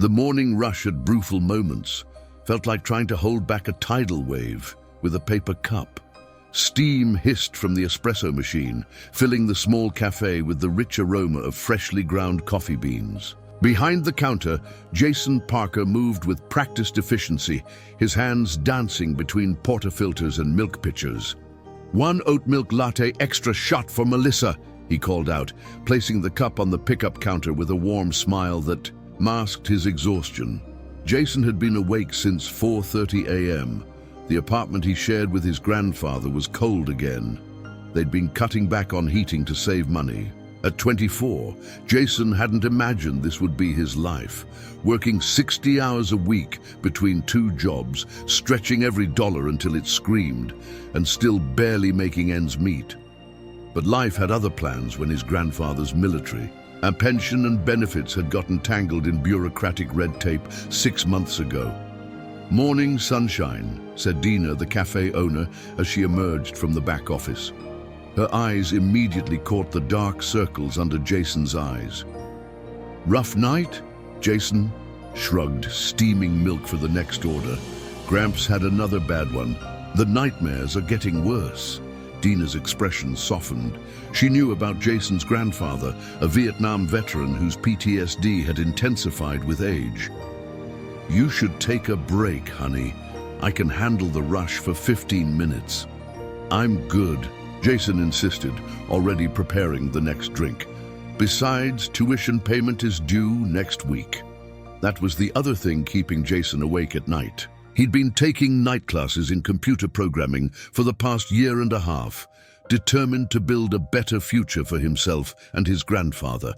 The morning rush at Brewful Moments felt like trying to hold back a tidal wave with a paper cup. Steam hissed from the espresso machine, filling the small cafe with the rich aroma of freshly ground coffee beans. Behind the counter, Jason Parker moved with practiced efficiency, his hands dancing between portafilters and milk pitchers. "One oat milk latte extra shot for Melissa," he called out, placing the cup on the pickup counter with a warm smile that masked his exhaustion. Jason had been awake since 4:30 a.m. The apartment he shared with his grandfather was cold again. They'd been cutting back on heating to save money. At 24, Jason hadn't imagined this would be his life, working 60 hours a week between two jobs, stretching every dollar until it screamed, and still barely making ends meet. But life had other plans when his grandfather's military, and pension and benefits had gotten tangled in bureaucratic red tape 6 months ago. "Morning sunshine," said Deena, the cafe owner, as she emerged from the back office. Her eyes immediately caught the dark circles under Jason's eyes. "Rough night?" Jason shrugged, steaming milk for the next order. "Gramps had another bad one. The nightmares are getting worse." Deena's expression softened. She knew about Jason's grandfather, a Vietnam veteran whose PTSD had intensified with age. "You should take a break, honey. I can handle the rush for 15 minutes. "I'm good," Jason insisted, already preparing the next drink. "Besides, tuition payment is due next week." That was the other thing keeping Jason awake at night. He'd been taking night classes in computer programming for the past year and a half, determined to build a better future for himself and his grandfather.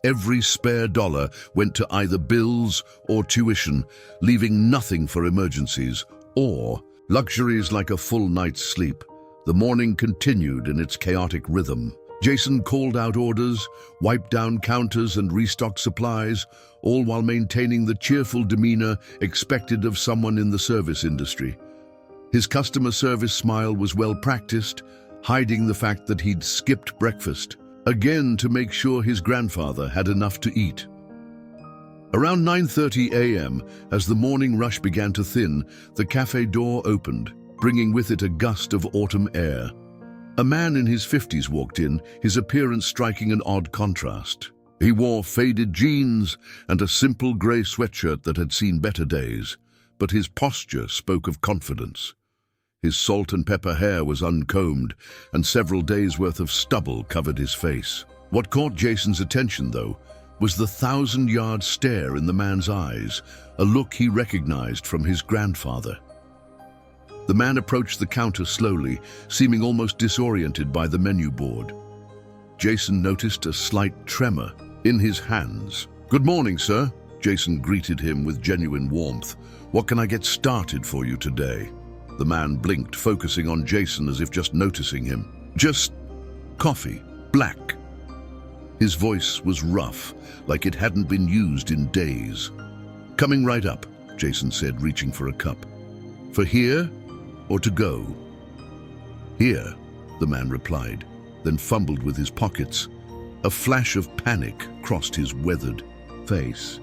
Every spare dollar went to either bills or tuition, leaving nothing for emergencies or luxuries like a full night's sleep. The morning continued in its chaotic rhythm. Jason called out orders, wiped down counters and restocked supplies, all while maintaining the cheerful demeanor expected of someone in the service industry. His customer service smile was well practiced, hiding the fact that he'd skipped breakfast, again to make sure his grandfather had enough to eat. Around 9:30 a.m., as the morning rush began to thin, the cafe door opened, bringing with it a gust of autumn air. A man in his 50s walked in, his appearance striking an odd contrast. He wore faded jeans and a simple grey sweatshirt that had seen better days, but his posture spoke of confidence. His salt and pepper hair was uncombed, and several days' worth of stubble covered his face. What caught Jason's attention, though, was the 1,000-yard stare in the man's eyes, a look he recognized from his grandfather. The man approached the counter slowly, seeming almost disoriented by the menu board. Jason noticed a slight tremor in his hands. "Good morning, sir," Jason greeted him with genuine warmth. "What can I get started for you today?" The man blinked, focusing on Jason as if just noticing him. "Just coffee, black." His voice was rough, like it hadn't been used in days. "Coming right up," Jason said, reaching for a cup. "For here or to go?" "Here," the man replied, then fumbled with his pockets. A flash of panic crossed his weathered face.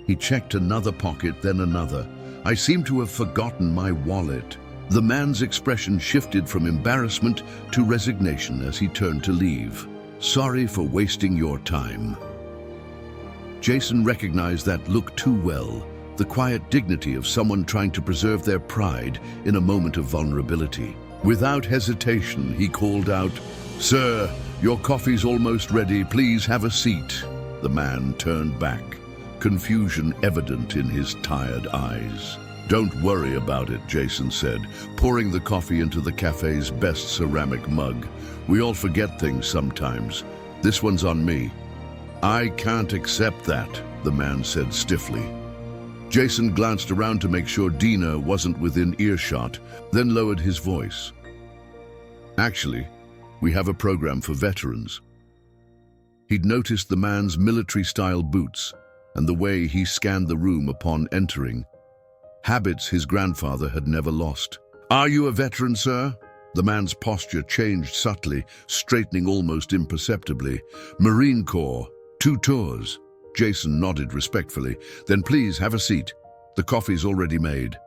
He checked another pocket, then another. "I seem to have forgotten my wallet." The man's expression shifted from embarrassment to resignation as he turned to leave. "Sorry for wasting your time." Jason recognized that look too well, the quiet dignity of someone trying to preserve their pride in a moment of vulnerability. Without hesitation, he called out, "Sir, your coffee's almost ready. Please have a seat." The man turned back, confusion evident in his tired eyes. "Don't worry about it," Jason said, pouring the coffee into the cafe's best ceramic mug. "We all forget things sometimes. This one's on me." "I can't accept that," the man said stiffly. Jason glanced around to make sure Deena wasn't within earshot, then lowered his voice. "Actually, we have a program for veterans." He'd noticed the man's military-style boots and the way he scanned the room upon entering, habits his grandfather had never lost. "Are you a veteran, sir?" The man's posture changed subtly, straightening almost imperceptibly. "Marine Corps, 2 tours." Jason nodded respectfully. "Then please have a seat. The coffee's already made."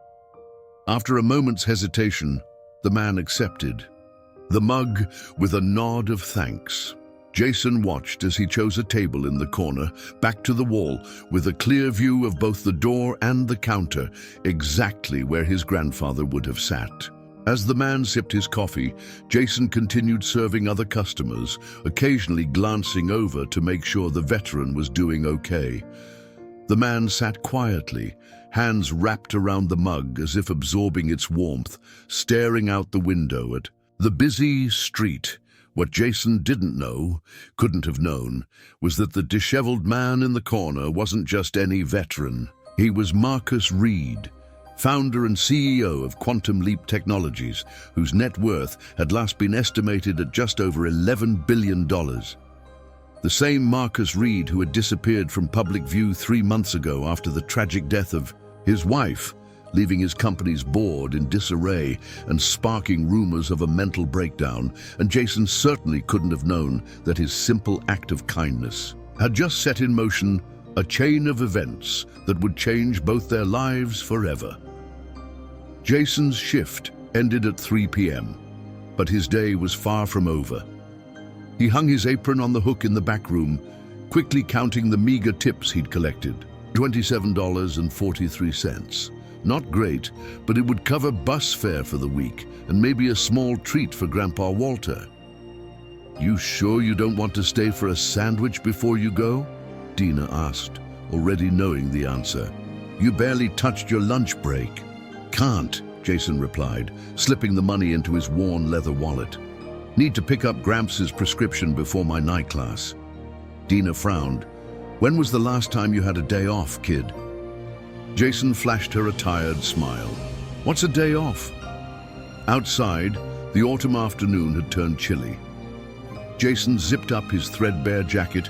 After a moment's hesitation, the man accepted, the mug with a nod of thanks. Jason watched as he chose a table in the corner, back to the wall, with a clear view of both the door and the counter, exactly where his grandfather would have sat. As the man sipped his coffee, Jason continued serving other customers, occasionally glancing over to make sure the veteran was doing okay. The man sat quietly, hands wrapped around the mug as if absorbing its warmth, staring out the window at the busy street. What Jason didn't know, couldn't have known, was that the disheveled man in the corner wasn't just any veteran. He was Marcus Reed, founder and CEO of Quantum Leap Technologies, whose net worth had last been estimated at just over $11 billion. The same Marcus Reed who had disappeared from public view 3 months ago after the tragic death of his wife, leaving his company's board in disarray and sparking rumors of a mental breakdown, and Jason certainly couldn't have known that his simple act of kindness had just set in motion a chain of events that would change both their lives forever. Jason's shift ended at 3 p.m., but his day was far from over. He hung his apron on the hook in the back room, quickly counting the meager tips he'd collected, $27.43. Not great, but it would cover bus fare for the week and maybe a small treat for Grandpa Walter. "You sure you don't want to stay for a sandwich before you go?" Deena asked, already knowing the answer. "You barely touched your lunch break." "Can't," Jason replied, slipping the money into his worn leather wallet. "Need to pick up Gramps' prescription before my night class." Deena frowned. "When was the last time you had a day off, kid?" Jason flashed her a tired smile. "What's a day off?" Outside, the autumn afternoon had turned chilly. Jason zipped up his threadbare jacket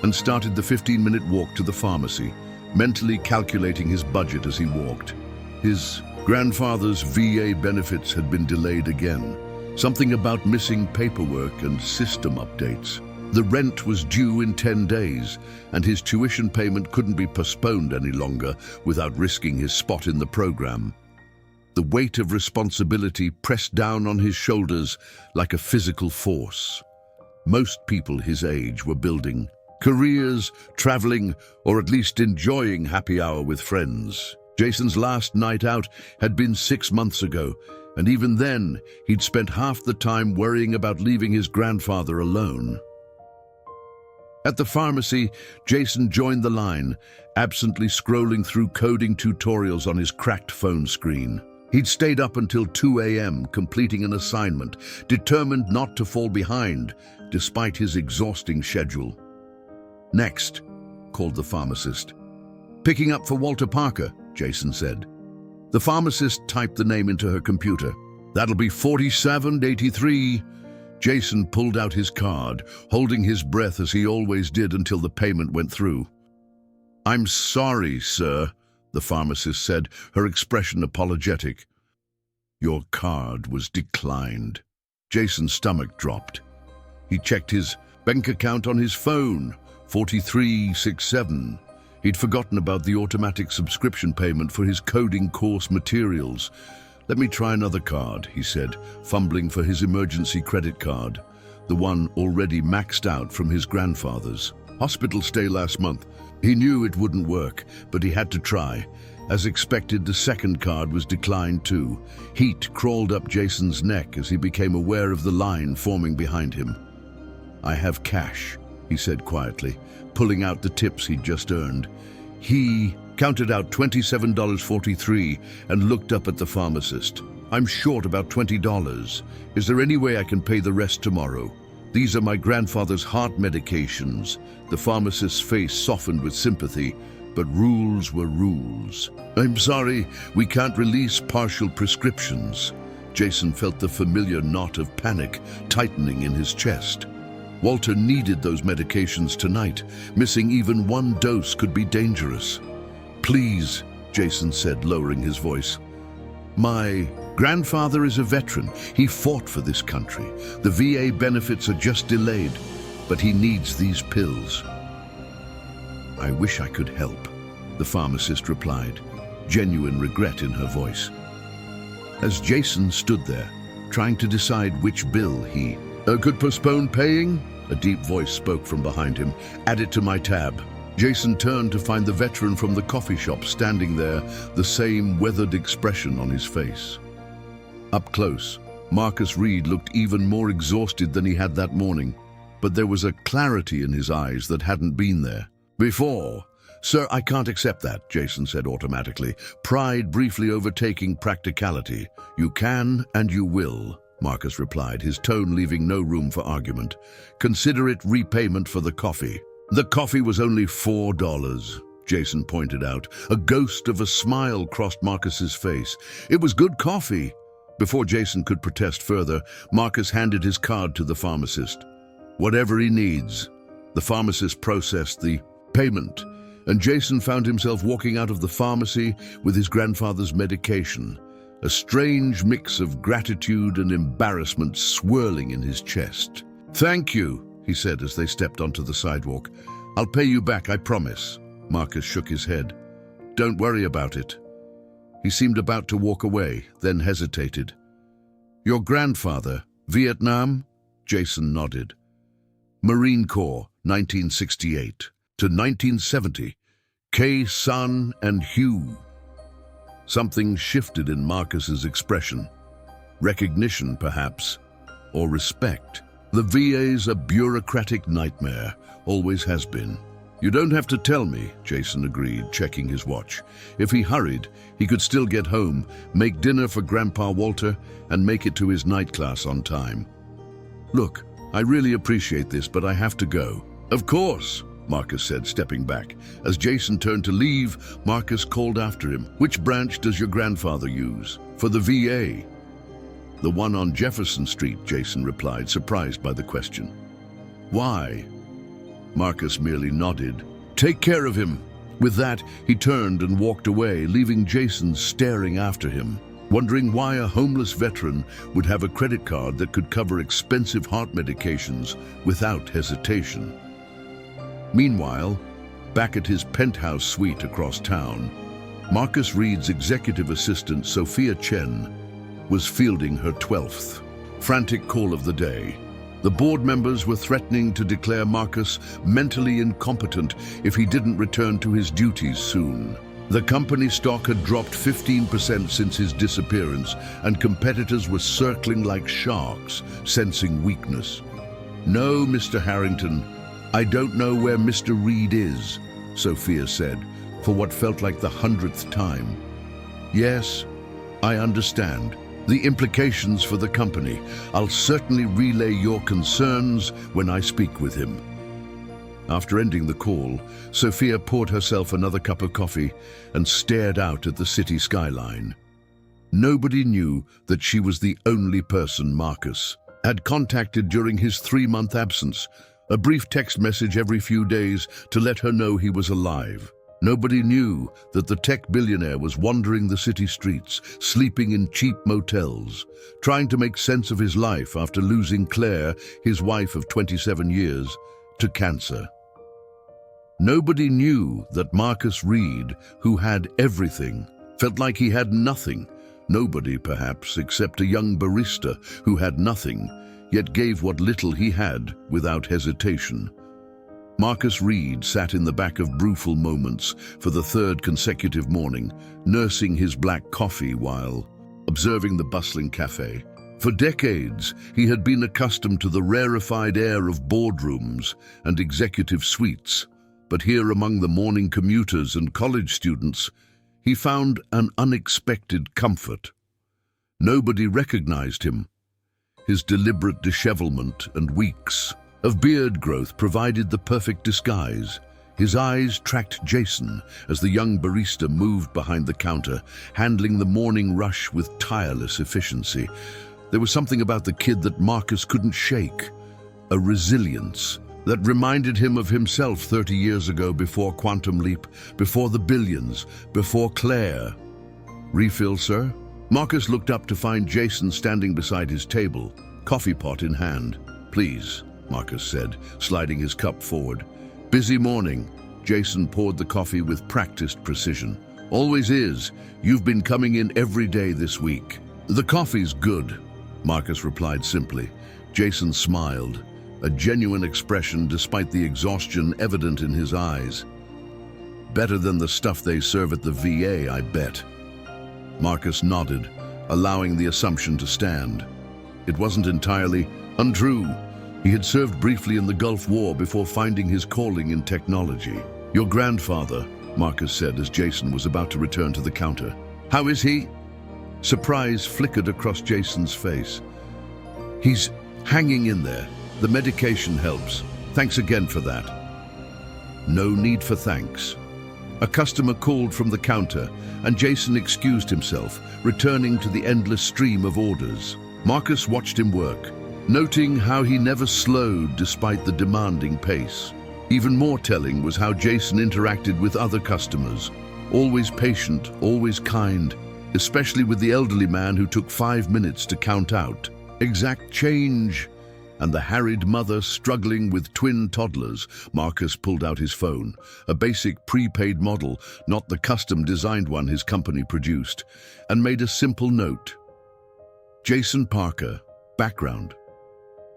and started the 15-minute walk to the pharmacy, mentally calculating his budget as he walked. His grandfather's VA benefits had been delayed again, something about missing paperwork and system updates. The rent was due in 10 days, and his tuition payment couldn't be postponed any longer without risking his spot in the program. The weight of responsibility pressed down on his shoulders like a physical force. Most people his age were building careers, traveling, or at least enjoying happy hour with friends. Jason's last night out had been 6 months ago, and even then, he'd spent half the time worrying about leaving his grandfather alone. At the pharmacy, Jason joined the line, absently scrolling through coding tutorials on his cracked phone screen. He'd stayed up until 2 a.m. completing an assignment, determined not to fall behind, despite his exhausting schedule. "Next," called the pharmacist. "Picking up for Walter Parker," Jason said. The pharmacist typed the name into her computer. "That'll be $47.83. Jason pulled out his card, holding his breath as he always did until the payment went through. "I'm sorry, sir," the pharmacist said, her expression apologetic. "Your card was declined." Jason's stomach dropped. He checked his bank account on his phone, 4367. He'd forgotten about the automatic subscription payment for his coding course materials. "Let me try another card," he said, fumbling for his emergency credit card, the one already maxed out from his grandfather's hospital stay last month. He knew it wouldn't work, but he had to try. As expected, the second card was declined too. Heat crawled up Jason's neck as he became aware of the line forming behind him. "I have cash," he said quietly, pulling out the tips he'd just earned. He counted out $27.43 and looked up at the pharmacist. "I'm short about $20. Is there any way I can pay the rest tomorrow? These are my grandfather's heart medications." The pharmacist's face softened with sympathy, but rules were rules. "I'm sorry, we can't release partial prescriptions." Jason felt the familiar knot of panic tightening in his chest. Walter needed those medications tonight. Missing even one dose could be dangerous. "Please," Jason said, lowering his voice. "My grandfather is a veteran. He fought for this country. The VA benefits are just delayed, but he needs these pills." I wish I could help, the pharmacist replied, genuine regret in her voice. As Jason stood there, trying to decide which bill he could postpone paying, a deep voice spoke from behind him. Add it to my tab. Jason turned to find the veteran from the coffee shop standing there, the same weathered expression on his face. Up close, Marcus Reed looked even more exhausted than he had that morning, but there was a clarity in his eyes that hadn't been there before. Sir, I can't accept that, Jason said automatically, pride briefly overtaking practicality. You can and you will, Marcus replied, his tone leaving no room for argument. Consider it repayment for the coffee. The coffee was only $4, Jason pointed out. A ghost of a smile crossed Marcus's face. It was good coffee. Before Jason could protest further, Marcus handed his card to the pharmacist. Whatever he needs. The pharmacist processed the payment, and Jason found himself walking out of the pharmacy with his grandfather's medication, a strange mix of gratitude and embarrassment swirling in his chest. Thank you, he said as they stepped onto the sidewalk. I'll pay you back, I promise. Marcus shook his head. Don't worry about it. He seemed about to walk away, then hesitated. Your grandfather, Vietnam? Jason nodded. Marine Corps, 1968 to 1970. K, Sun, and Hugh. Something shifted in Marcus's expression. Recognition, perhaps, or respect. The VA's a bureaucratic nightmare, always has been. You don't have to tell me, Jason agreed, checking his watch. If he hurried, he could still get home, make dinner for Grandpa Walter, and make it to his night class on time. Look, I really appreciate this, but I have to go. Of course, Marcus said, stepping back. As Jason turned to leave, Marcus called after him. Which branch does your grandfather use? For the VA? The one on Jefferson Street, Jason replied, surprised by the question. Why? Marcus merely nodded. Take care of him. With that, he turned and walked away, leaving Jason staring after him, wondering why a homeless veteran would have a credit card that could cover expensive heart medications without hesitation. Meanwhile, back at his penthouse suite across town, Marcus Reed's executive assistant, Sophia Chen, was fielding her 12th frantic call of the day. The board members were threatening to declare Marcus mentally incompetent if he didn't return to his duties soon. The company stock had dropped 15% since his disappearance, and competitors were circling like sharks, sensing weakness. No, Mr. Harrington, I don't know where Mr. Reed is, Sophia said, for what felt like the 100th time. Yes, I understand. The implications for the company. I'll certainly relay your concerns when I speak with him. After ending the call, Sophia poured herself another cup of coffee and stared out at the city skyline. Nobody knew that she was the only person Marcus had contacted during his 3-month absence, a brief text message every few days to let her know he was alive. Nobody knew that the tech billionaire was wandering the city streets, sleeping in cheap motels, trying to make sense of his life after losing Claire, his wife of 27 years, to cancer. Nobody knew that Marcus Reed, who had everything, felt like he had nothing. Nobody, perhaps, except a young barista who had nothing, yet gave what little he had without hesitation. Marcus Reed sat in the back of Brewful Moments for the 3rd consecutive morning, nursing his black coffee while observing the bustling café. For decades, he had been accustomed to the rarefied air of boardrooms and executive suites, but here among the morning commuters and college students, he found an unexpected comfort. Nobody recognized him. His deliberate dishevelment and weeks of beard growth provided the perfect disguise. His eyes tracked Jason as the young barista moved behind the counter, handling the morning rush with tireless efficiency. There was something about the kid that Marcus couldn't shake, a resilience that reminded him of himself 30 years ago, before Quantum Leap, before the billions, before Claire. Refill, sir? Marcus looked up to find Jason standing beside his table, coffee pot in hand. Please, Marcus said, sliding his cup forward. Busy morning, Jason poured the coffee with practiced precision. "Always is. You've been coming in every day this week." "The coffee's good," Marcus replied simply. Jason smiled, a genuine expression despite the exhaustion evident in his eyes. "Better than the stuff they serve at the VA, I bet." Marcus nodded, allowing the assumption to stand. It wasn't entirely untrue. He had served briefly in the Gulf War before finding his calling in technology. "Your grandfather," Marcus said as Jason was about to return to the counter. "How is he?" Surprise flickered across Jason's face. "He's hanging in there. The medication helps. Thanks again for that." No need for thanks. A customer called from the counter, and Jason excused himself, returning to the endless stream of orders. Marcus watched him work, noting how he never slowed despite the demanding pace. Even more telling was how Jason interacted with other customers. Always patient, always kind, especially with the elderly man who took 5 minutes to count out. Exact change. And the harried mother struggling with twin toddlers. Marcus pulled out his phone, a basic prepaid model, not the custom-designed one his company produced, and made a simple note. Jason Parker, background.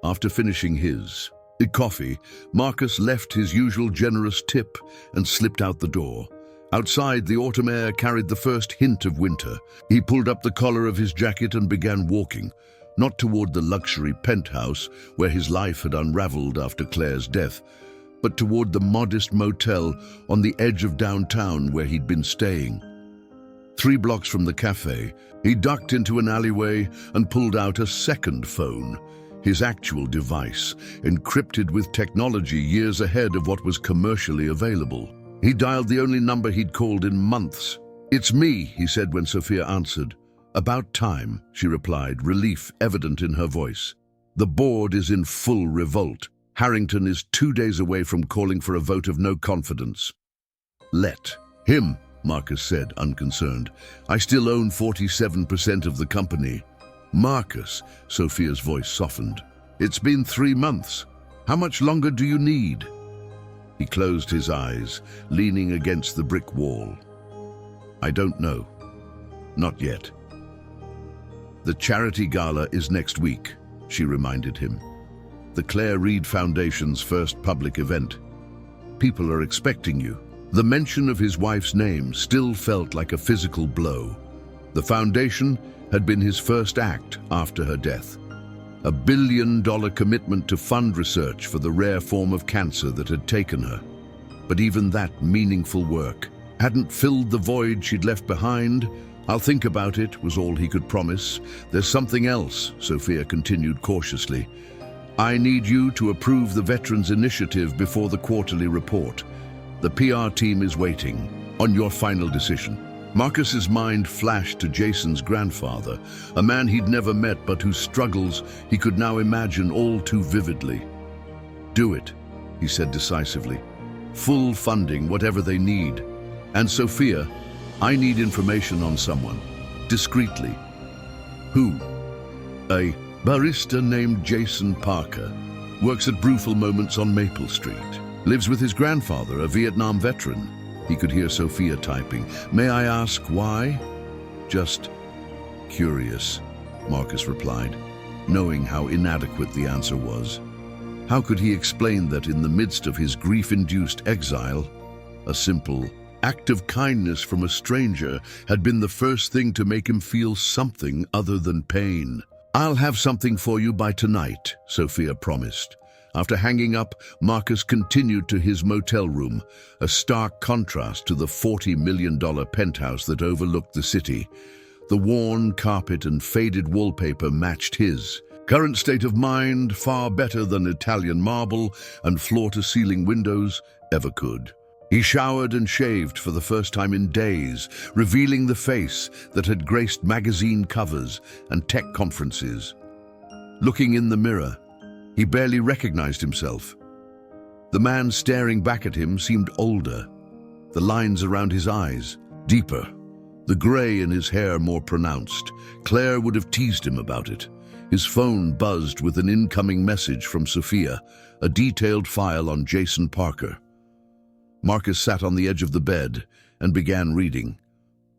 After finishing his coffee, Marcus left his usual generous tip and slipped out the door. Outside, the autumn air carried the first hint of winter. He pulled up the collar of his jacket and began walking, not toward the luxury penthouse where his life had unraveled after Claire's death, but toward the modest motel on the edge of downtown where he'd been staying. 3 blocks from the café, he ducked into an alleyway and pulled out a second phone, his actual device, encrypted with technology years ahead of what was commercially available. He dialed the only number he'd called in months. "It's me," he said when Sophia answered. "About time," she replied, relief evident in her voice. "The board is in full revolt. Harrington is 2 days away from calling for a vote of no confidence." "Let him," Marcus said, unconcerned. "I still own 47% of the company." "Marcus," Sophia's voice softened. "It's been 3 months. How much longer do you need?" He closed his eyes, leaning against the brick wall. "I don't know. Not yet." "The charity gala is next week," she reminded him. "The Claire Reed Foundation's first public event. People are expecting you." The mention of his wife's name still felt like a physical blow. The foundation had been his first act after her death. $1 billion commitment to fund research for the rare form of cancer that had taken her. But even that meaningful work hadn't filled the void she'd left behind. "I'll think about it," was all he could promise. "There's something else," Sophia continued cautiously. "I need you to approve the Veterans Initiative before the quarterly report. The PR team is waiting on your final decision." Marcus's mind flashed to Jason's grandfather, a man he'd never met but whose struggles he could now imagine all too vividly. "Do it," he said decisively. "Full funding, whatever they need. And Sophia, I need information on someone, discreetly." "Who?" "A barista named Jason Parker. Works at Brewful Moments on Maple Street. Lives with his grandfather, a Vietnam veteran." He could hear Sophia typing. "May I ask why?" "Just curious," Marcus replied, knowing how inadequate the answer was. How could he explain that in the midst of his grief-induced exile, a simple act of kindness from a stranger had been the first thing to make him feel something other than pain? "I'll have something for you by tonight," Sophia promised. After hanging up, Marcus continued to his motel room, a stark contrast to the $40 million penthouse that overlooked the city. The worn carpet and faded wallpaper matched his current state of mind far better than Italian marble and floor-to-ceiling windows ever could. He showered and shaved for the first time in days, revealing the face that had graced magazine covers and tech conferences. Looking in the mirror, he barely recognized himself. The man staring back at him seemed older, the lines around his eyes deeper, the gray in his hair more pronounced. Claire would have teased him about it. His phone buzzed with an incoming message from Sophia, a detailed file on Jason Parker. Marcus sat on the edge of the bed and began reading.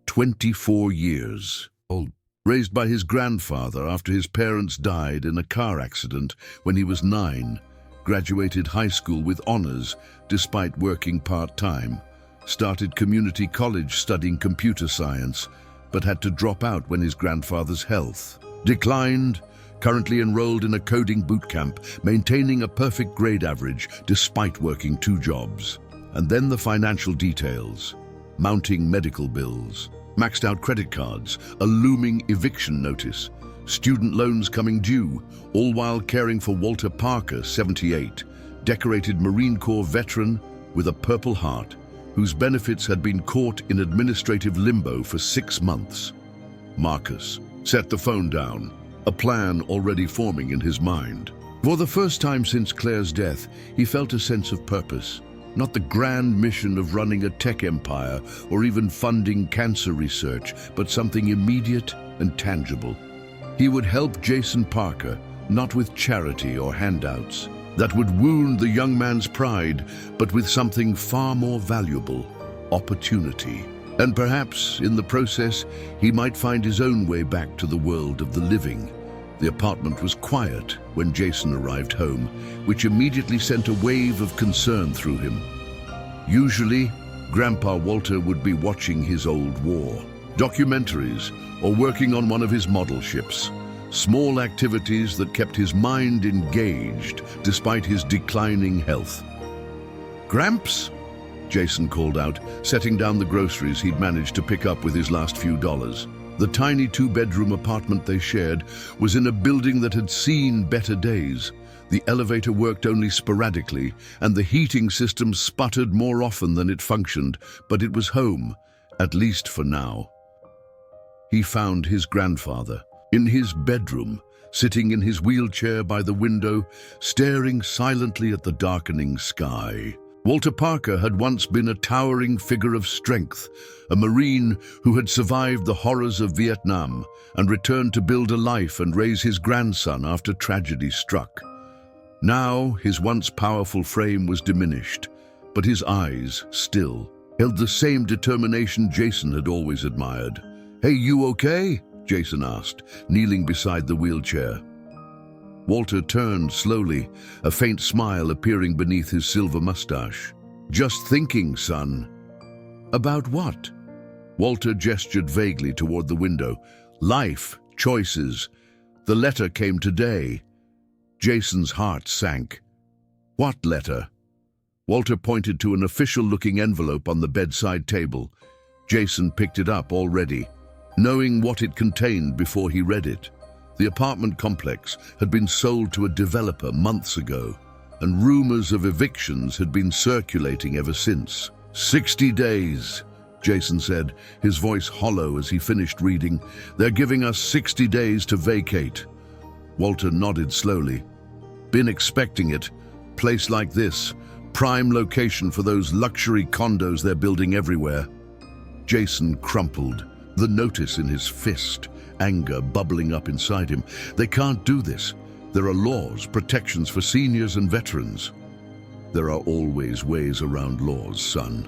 24 years old. Raised by his grandfather after his parents died in a car accident when he was 9, graduated high school with honors despite working part-time, started community college studying computer science, but had to drop out when his grandfather's health declined, currently enrolled in a coding boot camp, maintaining a perfect grade average despite working 2 jobs. And then the financial details: mounting medical bills, maxed out credit cards, a looming eviction notice, student loans coming due, all while caring for Walter Parker, 78, decorated Marine Corps veteran with a Purple Heart, whose benefits had been caught in administrative limbo for 6 months. Marcus set the phone down, a plan already forming in his mind. For the first time since Claire's death, he felt a sense of purpose. Not the grand mission of running a tech empire or even funding cancer research, but something immediate and tangible. He would help Jason Parker, not with charity or handouts that would wound the young man's pride, but with something far more valuable: opportunity. And perhaps, in the process, he might find his own way back to the world of the living. The apartment was quiet when Jason arrived home, which immediately sent a wave of concern through him. Usually, Grandpa Walter would be watching his old war documentaries or working on one of his model ships. Small activities that kept his mind engaged despite his declining health. "Gramps?" Jason called out, setting down the groceries he'd managed to pick up with his last few dollars. The tiny 2-bedroom apartment they shared was in a building that had seen better days. The elevator worked only sporadically, and the heating system sputtered more often than it functioned, but it was home, at least for now. He found his grandfather in his bedroom, sitting in his wheelchair by the window, staring silently at the darkening sky. Walter Parker had once been a towering figure of strength, a Marine who had survived the horrors of Vietnam and returned to build a life and raise his grandson after tragedy struck. Now, his once powerful frame was diminished, but his eyes, still, held the same determination Jason had always admired. "Hey, you okay?" Jason asked, kneeling beside the wheelchair. Walter turned slowly, a faint smile appearing beneath his silver mustache. "Just thinking, son." "About what?" Walter gestured vaguely toward the window. "Life, choices. The letter came today." Jason's heart sank. "What letter?" Walter pointed to an official-looking envelope on the bedside table. Jason picked it up already, knowing what it contained before he read it. The apartment complex had been sold to a developer months ago, and rumors of evictions had been circulating ever since. 60 days, Jason said, his voice hollow as he finished reading. "They're giving us 60 days to vacate." Walter nodded slowly. "Been expecting it. Place like this, prime location for those luxury condos they're building everywhere." Jason crumpled, the notice in his fist, anger bubbling up inside him. "They can't do this. There are laws, protections for seniors and veterans." "There are always ways around laws, son."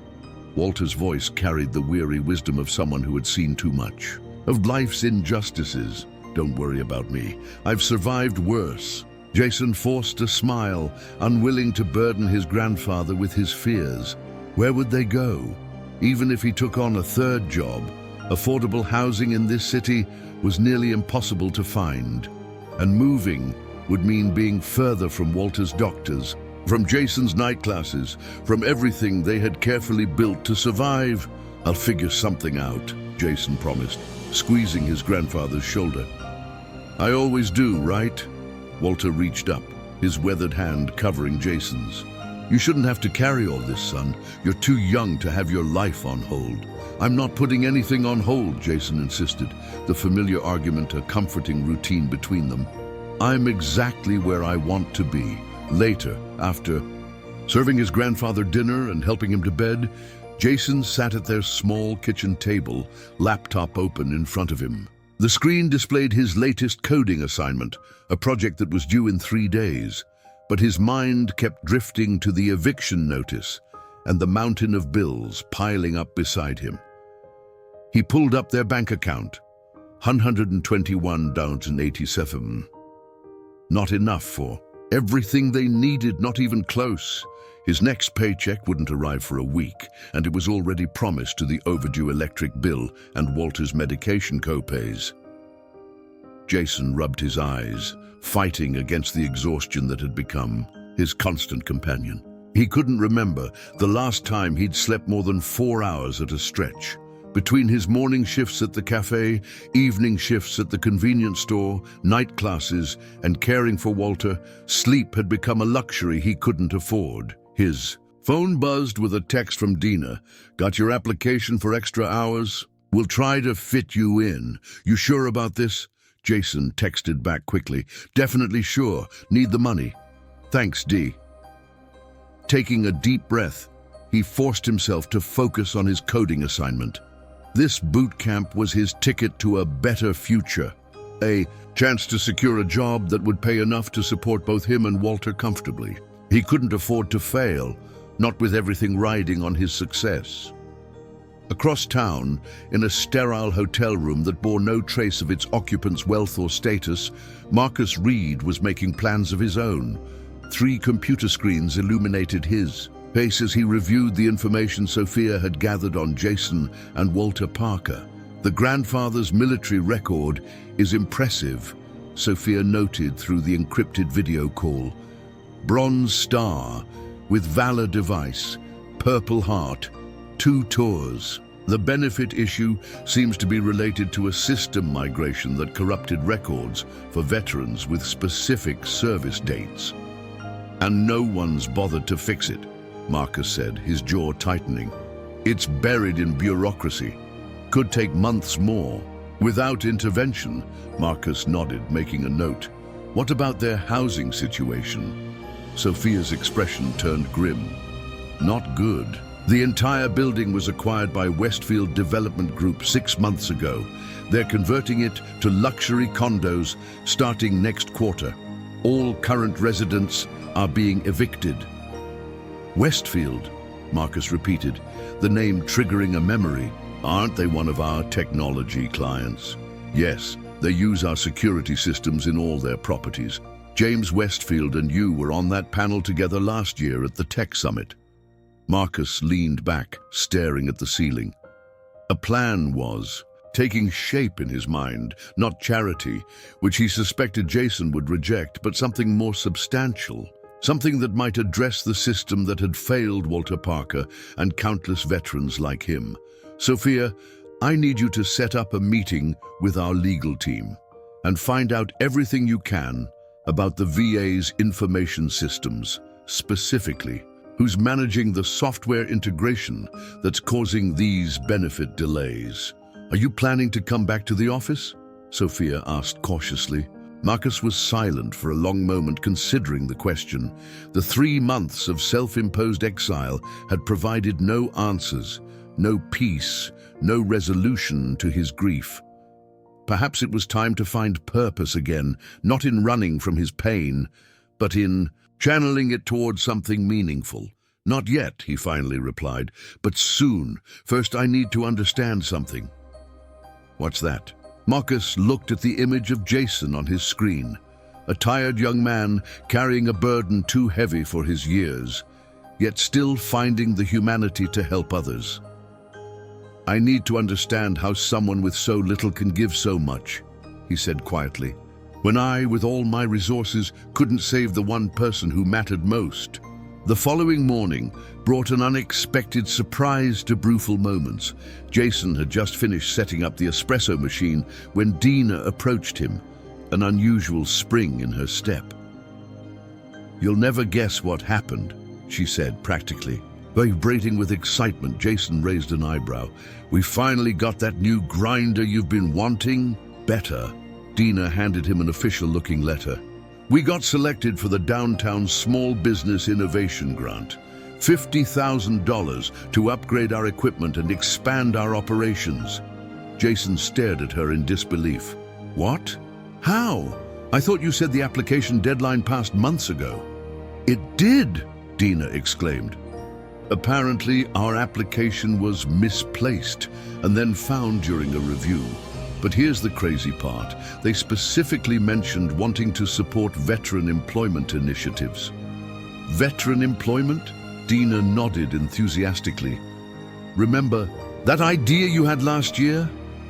Walter's voice carried the weary wisdom of someone who had seen too much. "Of life's injustices. Don't worry about me. I've survived worse." Jason forced a smile, unwilling to burden his grandfather with his fears. Where would they go? Even if he took on a 3rd job, affordable housing in this city was nearly impossible to find. And moving would mean being further from Walter's doctors, from Jason's night classes, from everything they had carefully built to survive. "I'll figure something out," Jason promised, squeezing his grandfather's shoulder. "I always do, right?" Walter reached up, his weathered hand covering Jason's. "You shouldn't have to carry all this, son. You're too young to have your life on hold." "I'm not putting anything on hold," Jason insisted, the familiar argument a comforting routine between them. "I'm exactly where I want to be. Later, after..." Serving his grandfather dinner and helping him to bed, Jason sat at their small kitchen table, laptop open in front of him. The screen displayed his latest coding assignment, a project that was due in 3 days, but his mind kept drifting to the eviction notice, and the mountain of bills piling up beside him. He pulled up their bank account, $121.87. Not enough for everything they needed, not even close. His next paycheck wouldn't arrive for a week, and it was already promised to the overdue electric bill and Walter's medication co-pays. Jason rubbed his eyes, fighting against the exhaustion that had become his constant companion. He couldn't remember the last time he'd slept more than 4 hours at a stretch. Between his morning shifts at the cafe, evening shifts at the convenience store, night classes, and caring for Walter, sleep had become a luxury he couldn't afford. His phone buzzed with a text from Deena. "Got your application for extra hours? We'll try to fit you in. You sure about this?" Jason texted back quickly. "Definitely sure. Need the money. Thanks, D." Taking a deep breath, he forced himself to focus on his coding assignment. This boot camp was his ticket to a better future, a chance to secure a job that would pay enough to support both him and Walter comfortably. He couldn't afford to fail, not with everything riding on his success. Across town, in a sterile hotel room that bore no trace of its occupant's wealth or status, Marcus Reed was making plans of his own. 3 computer screens illuminated his face as he reviewed the information Sophia had gathered on Jason and Walter Parker. "The grandfather's military record is impressive," Sophia noted through the encrypted video call. "Bronze Star, with Valor Device, Purple Heart, 2 tours. The benefit issue seems to be related to a system migration that corrupted records for veterans with specific service dates. And no one's bothered to fix it," Marcus said, his jaw tightening. "It's buried in bureaucracy. Could take months more. Without intervention," Marcus nodded, making a note. "What about their housing situation?" Sophia's expression turned grim. "Not good. The entire building was acquired by Westfield Development Group 6 months ago. They're converting it to luxury condos starting next quarter. All current residents are being evicted." "Westfield," Marcus repeated, the name triggering a memory. "Aren't they one of our technology clients?" "Yes, they use our security systems in all their properties. James Westfield and you were on that panel together last year at the Tech Summit." Marcus leaned back, staring at the ceiling. A plan was taking shape in his mind, not charity, which he suspected Jason would reject, but something more substantial. Something that might address the system that had failed Walter Parker and countless veterans like him. "Sophia, I need you to set up a meeting with our legal team and find out everything you can about the VA's information systems, specifically who's managing the software integration that's causing these benefit delays. Are you planning to come back to the office?" Sophia asked cautiously. Marcus was silent for a long moment, considering the question. The 3 months of self-imposed exile had provided no answers, no peace, no resolution to his grief. Perhaps it was time to find purpose again, not in running from his pain, but in channeling it towards something meaningful. "Not yet," he finally replied, "but soon. First, I need to understand something." "What's that?" Marcus looked at the image of Jason on his screen, a tired young man carrying a burden too heavy for his years, yet still finding the humanity to help others. "I need to understand how someone with so little can give so much," he said quietly, "when I, with all my resources, couldn't save the one person who mattered most." The following morning brought an unexpected surprise to Brewful Moments. Jason had just finished setting up the espresso machine when Deena approached him, an unusual spring in her step. "You'll never guess what happened," she said practically. Vibrating with excitement, Jason raised an eyebrow. "We finally got that new grinder you've been wanting." "Better." Deena handed him an official-looking letter. "We got selected for the Downtown Small Business Innovation Grant. $50,000 to upgrade our equipment and expand our operations." Jason stared at her in disbelief. "What? How? I thought you said the application deadline passed months ago." "It did!" Deena exclaimed. Apparently, our application was misplaced and then found during a review. But here's the crazy part. They specifically mentioned wanting to support veteran employment initiatives. Veteran employment? Deena nodded enthusiastically. Remember that idea you had last year?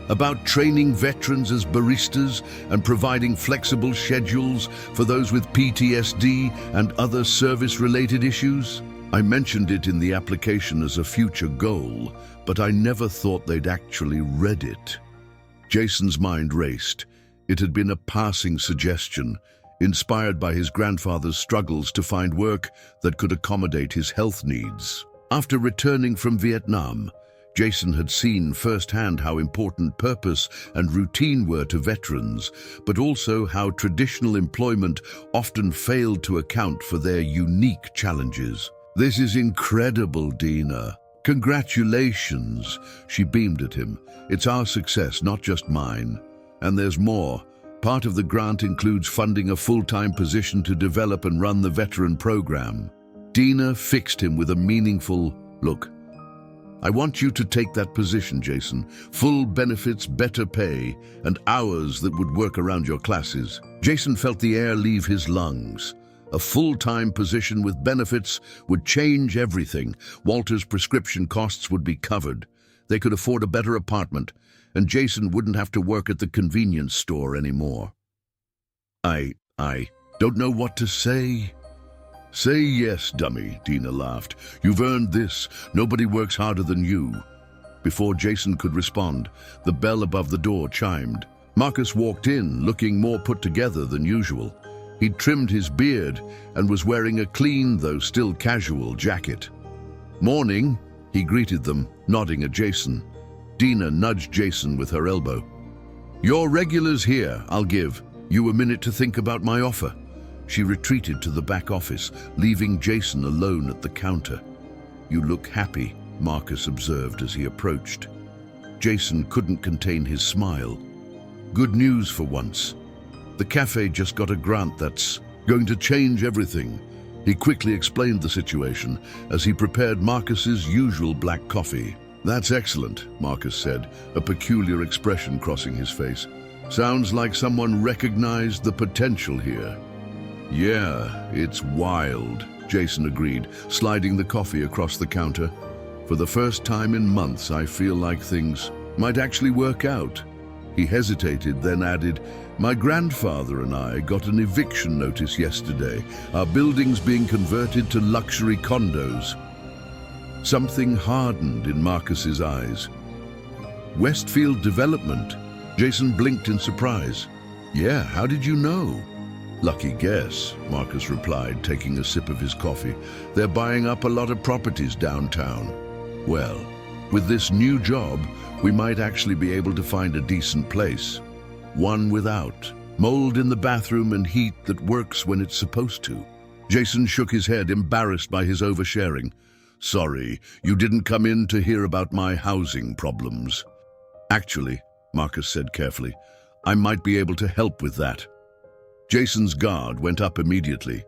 About training veterans as baristas and providing flexible schedules for those with PTSD and other service-related issues? I mentioned it in the application as a future goal, but I never thought they'd actually read it. Jason's mind raced. It had been a passing suggestion, inspired by his grandfather's struggles to find work that could accommodate his health needs. After returning from Vietnam, Jason had seen firsthand how important purpose and routine were to veterans, but also how traditional employment often failed to account for their unique challenges. "This is incredible, Deena. Congratulations," she beamed at him. "It's our success, not just mine. And there's more. Part of the grant includes funding a full-time position to develop and run the veteran program." Deena fixed him with a meaningful look. "I want you to take that position, Jason. Full benefits, better pay, and hours that would work around your classes." Jason felt the air leave his lungs. A full-time position with benefits would change everything. Walter's prescription costs would be covered. They could afford a better apartment, and Jason wouldn't have to work at the convenience store anymore. I don't know what to say." "Say yes, dummy," Deena laughed. "You've earned this. Nobody works harder than you." Before Jason could respond, the bell above the door chimed. Marcus walked in, looking more put together than usual. He'd trimmed his beard and was wearing a clean, though still casual, jacket. "Morning," he greeted them, nodding at Jason. Deena nudged Jason with her elbow. "Your regulars here, I'll give you a minute to think about my offer." She retreated to the back office, leaving Jason alone at the counter. "You look happy," Marcus observed as he approached. Jason couldn't contain his smile. "Good news for once. The cafe just got a grant that's going to change everything." He quickly explained the situation as he prepared Marcus's usual black coffee. "That's excellent," Marcus said, a peculiar expression crossing his face. "Sounds like someone recognized the potential here." "Yeah, it's wild," Jason agreed, sliding the coffee across the counter. "For the first time in months, I feel like things might actually work out." He hesitated, then added, "My grandfather and I got an eviction notice yesterday. Our building's being converted to luxury condos." Something hardened in Marcus's eyes. "Westfield Development?" Jason blinked in surprise. "Yeah, how did you know?" "Lucky guess," Marcus replied, taking a sip of his coffee. "They're buying up a lot of properties downtown." "Well, with this new job, we might actually be able to find a decent place. One without mold in the bathroom and heat that works when it's supposed to." Jason shook his head, embarrassed by his oversharing. "Sorry, you didn't come in to hear about my housing problems." "Actually," Marcus said carefully, "I might be able to help with that." Jason's guard went up immediately.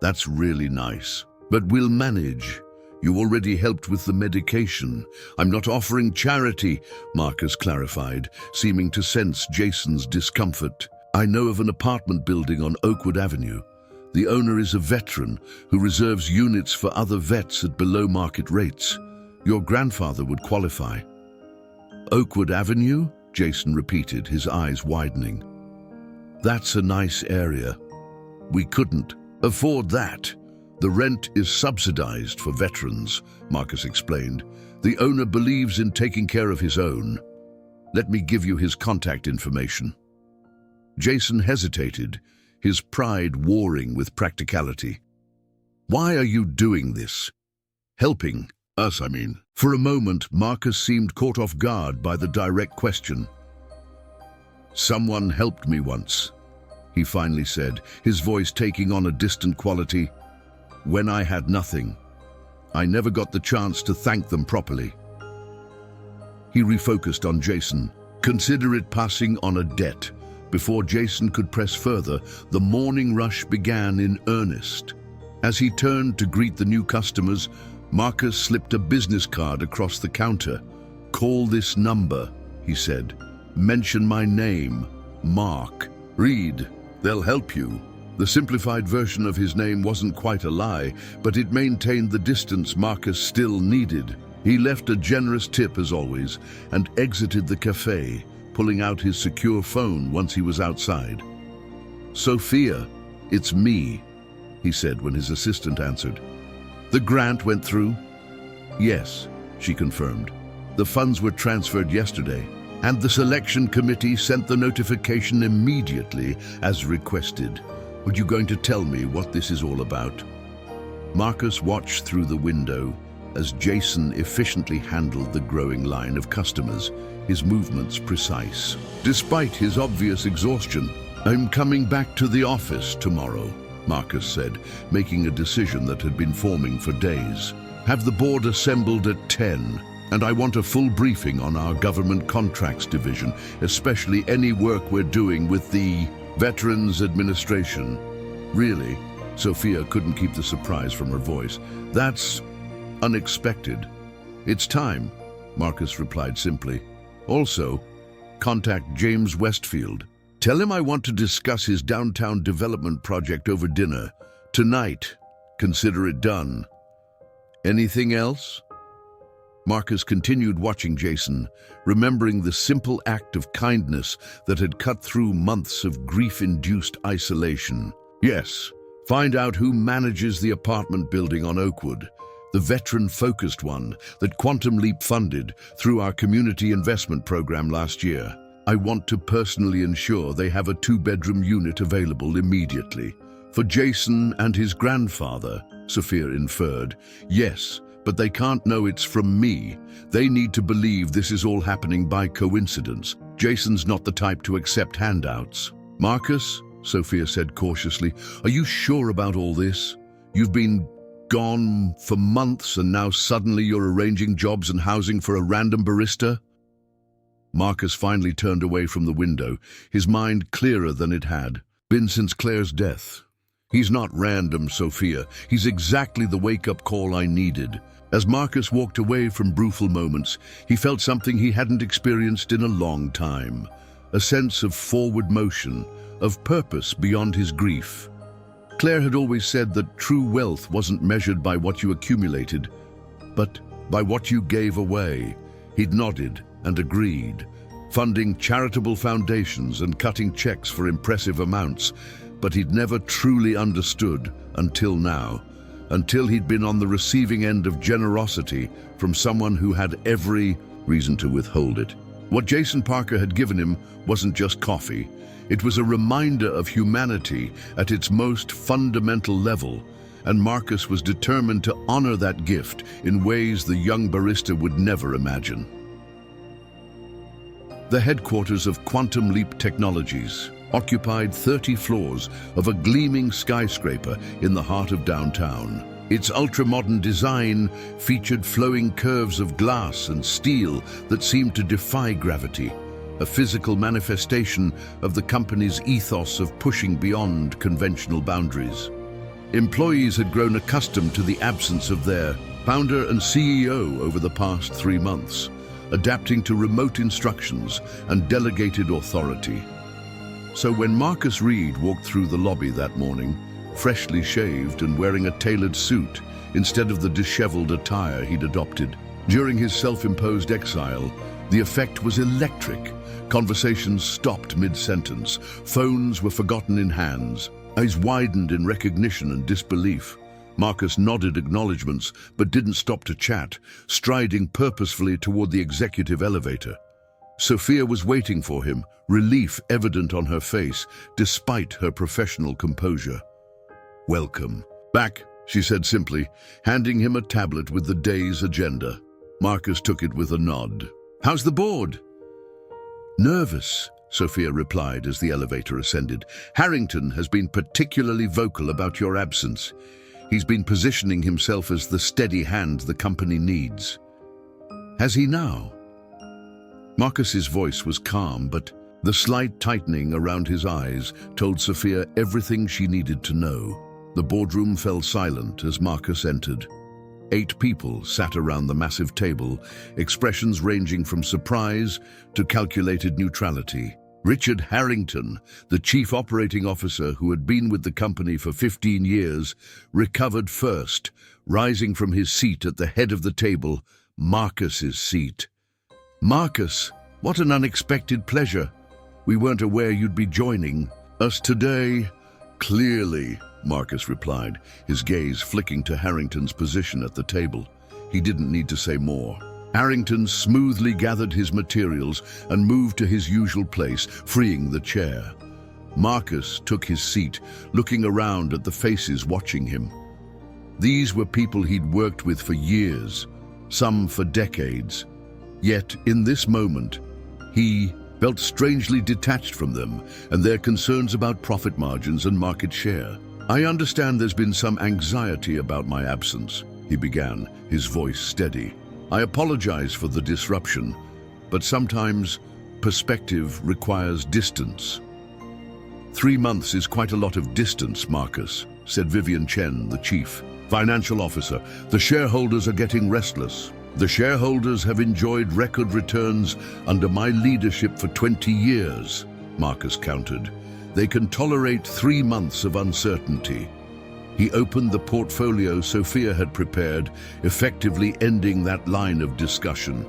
"That's really nice, but we'll manage. You already helped with the medication. I'm not offering charity," Marcus clarified, seeming to sense Jason's discomfort. "I know of an apartment building on Oakwood Avenue. The owner is a veteran who reserves units for other vets at below-market rates. Your grandfather would qualify." "Oakwood Avenue?" Jason repeated, his eyes widening. "That's a nice area. We couldn't afford that. The rent is subsidized for veterans," Marcus explained. "The owner believes in taking care of his own. Let me give you his contact information." Jason hesitated, his pride warring with practicality. "Why are you doing this? Helping us, I mean." For a moment, Marcus seemed caught off guard by the direct question. "Someone helped me once," he finally said, his voice taking on a distant quality. "When I had nothing. I never got the chance to thank them properly." He refocused on Jason. "Consider it passing on a debt." Before Jason could press further, the morning rush began in earnest. As he turned to greet the new customers, Marcus slipped a business card across the counter. "Call this number," he said. "Mention my name, Mark. Read, they'll help you." The simplified version of his name wasn't quite a lie, but it maintained the distance Marcus still needed. He left a generous tip as always and exited the cafe, pulling out his secure phone once he was outside. "Sophia, it's me," he said when his assistant answered. "The grant went through?" "Yes," she confirmed. "The funds were transferred yesterday, and the selection committee sent the notification immediately as requested. Are you going to tell me what this is all about?" Marcus watched through the window as Jason efficiently handled the growing line of customers, his movements precise. Despite his obvious exhaustion, "I'm coming back to the office tomorrow," Marcus said, making a decision that had been forming for days. "Have the board assembled at 10, and I want a full briefing on our government contracts division, especially any work we're doing with the Veterans Administration." "Really?" Sophia couldn't keep the surprise from her voice. "That's unexpected." "It's time," Marcus replied simply. "Also, contact James Westfield. Tell him I want to discuss his downtown development project over dinner. Tonight. Consider it done." "Anything else?" Marcus continued watching Jason, remembering the simple act of kindness that had cut through months of grief-induced isolation. "Yes, find out who manages the apartment building on Oakwood, the veteran-focused one that Quantum Leap funded through our community investment program last year. I want to personally ensure they have a 2-bedroom unit available immediately." "For Jason and his grandfather," Sophia inferred. "Yes, but they can't know it's from me. They need to believe this is all happening by coincidence. Jason's not the type to accept handouts." "Marcus," Sophia said cautiously, "are you sure about all this? You've been gone for months and now suddenly you're arranging jobs and housing for a random barista?" Marcus finally turned away from the window, his mind clearer than it had been since Claire's death. "He's not random, Sophia. He's exactly the wake-up call I needed." As Marcus walked away from Brewful Moments, he felt something he hadn't experienced in a long time. A sense of forward motion, of purpose beyond his grief. Claire had always said that true wealth wasn't measured by what you accumulated, but by what you gave away. He'd nodded and agreed, funding charitable foundations and cutting checks for impressive amounts, but he'd never truly understood until now, until he'd been on the receiving end of generosity from someone who had every reason to withhold it. What Jason Parker had given him wasn't just coffee. It was a reminder of humanity at its most fundamental level, and Marcus was determined to honor that gift in ways the young barista would never imagine. The headquarters of Quantum Leap Technologies occupied 30 floors of a gleaming skyscraper in the heart of downtown. Its ultra-modern design featured flowing curves of glass and steel that seemed to defy gravity, a physical manifestation of the company's ethos of pushing beyond conventional boundaries. Employees had grown accustomed to the absence of their founder and CEO over the past 3 months, adapting to remote instructions and delegated authority. So when Marcus Reed walked through the lobby that morning, freshly shaved and wearing a tailored suit instead of the disheveled attire he'd adopted during his self-imposed exile, the effect was electric. Conversations stopped mid-sentence, phones were forgotten in hands, eyes widened in recognition and disbelief. Marcus nodded acknowledgements but didn't stop to chat, striding purposefully toward the executive elevator. Sophia was waiting for him, relief evident on her face, despite her professional composure. "Welcome back," she said simply, handing him a tablet with the day's agenda. Marcus took it with a nod. "How's the board?" "Nervous," Sophia replied as the elevator ascended. "Harrington has been particularly vocal about your absence. He's been positioning himself as the steady hand the company needs." "Has he now?" Marcus's voice was calm, but the slight tightening around his eyes told Sophia everything she needed to know. The boardroom fell silent as Marcus entered. 8 people sat around the massive table, expressions ranging from surprise to calculated neutrality. Richard Harrington, the chief operating officer who had been with the company for 15 years, recovered first, rising from his seat at the head of the table, Marcus's seat. "Marcus, what an unexpected pleasure. We weren't aware you'd be joining us today." "Clearly," Marcus replied, his gaze flicking to Harrington's position at the table. He didn't need to say more. Harrington smoothly gathered his materials and moved to his usual place, freeing the chair. Marcus took his seat, looking around at the faces watching him. These were people he'd worked with for years, some for decades. Yet, in this moment, he felt strangely detached from them and their concerns about profit margins and market share. "I understand there's been some anxiety about my absence," he began, his voice steady. "I apologize for the disruption, but sometimes perspective requires distance." 3 months is quite a lot of distance, Marcus, said Vivian Chen, the chief financial officer. "The shareholders are getting restless. The shareholders have enjoyed record returns under my leadership for 20 years, Marcus countered. They can tolerate 3 months of uncertainty. He opened the portfolio Sophia had prepared, effectively ending that line of discussion.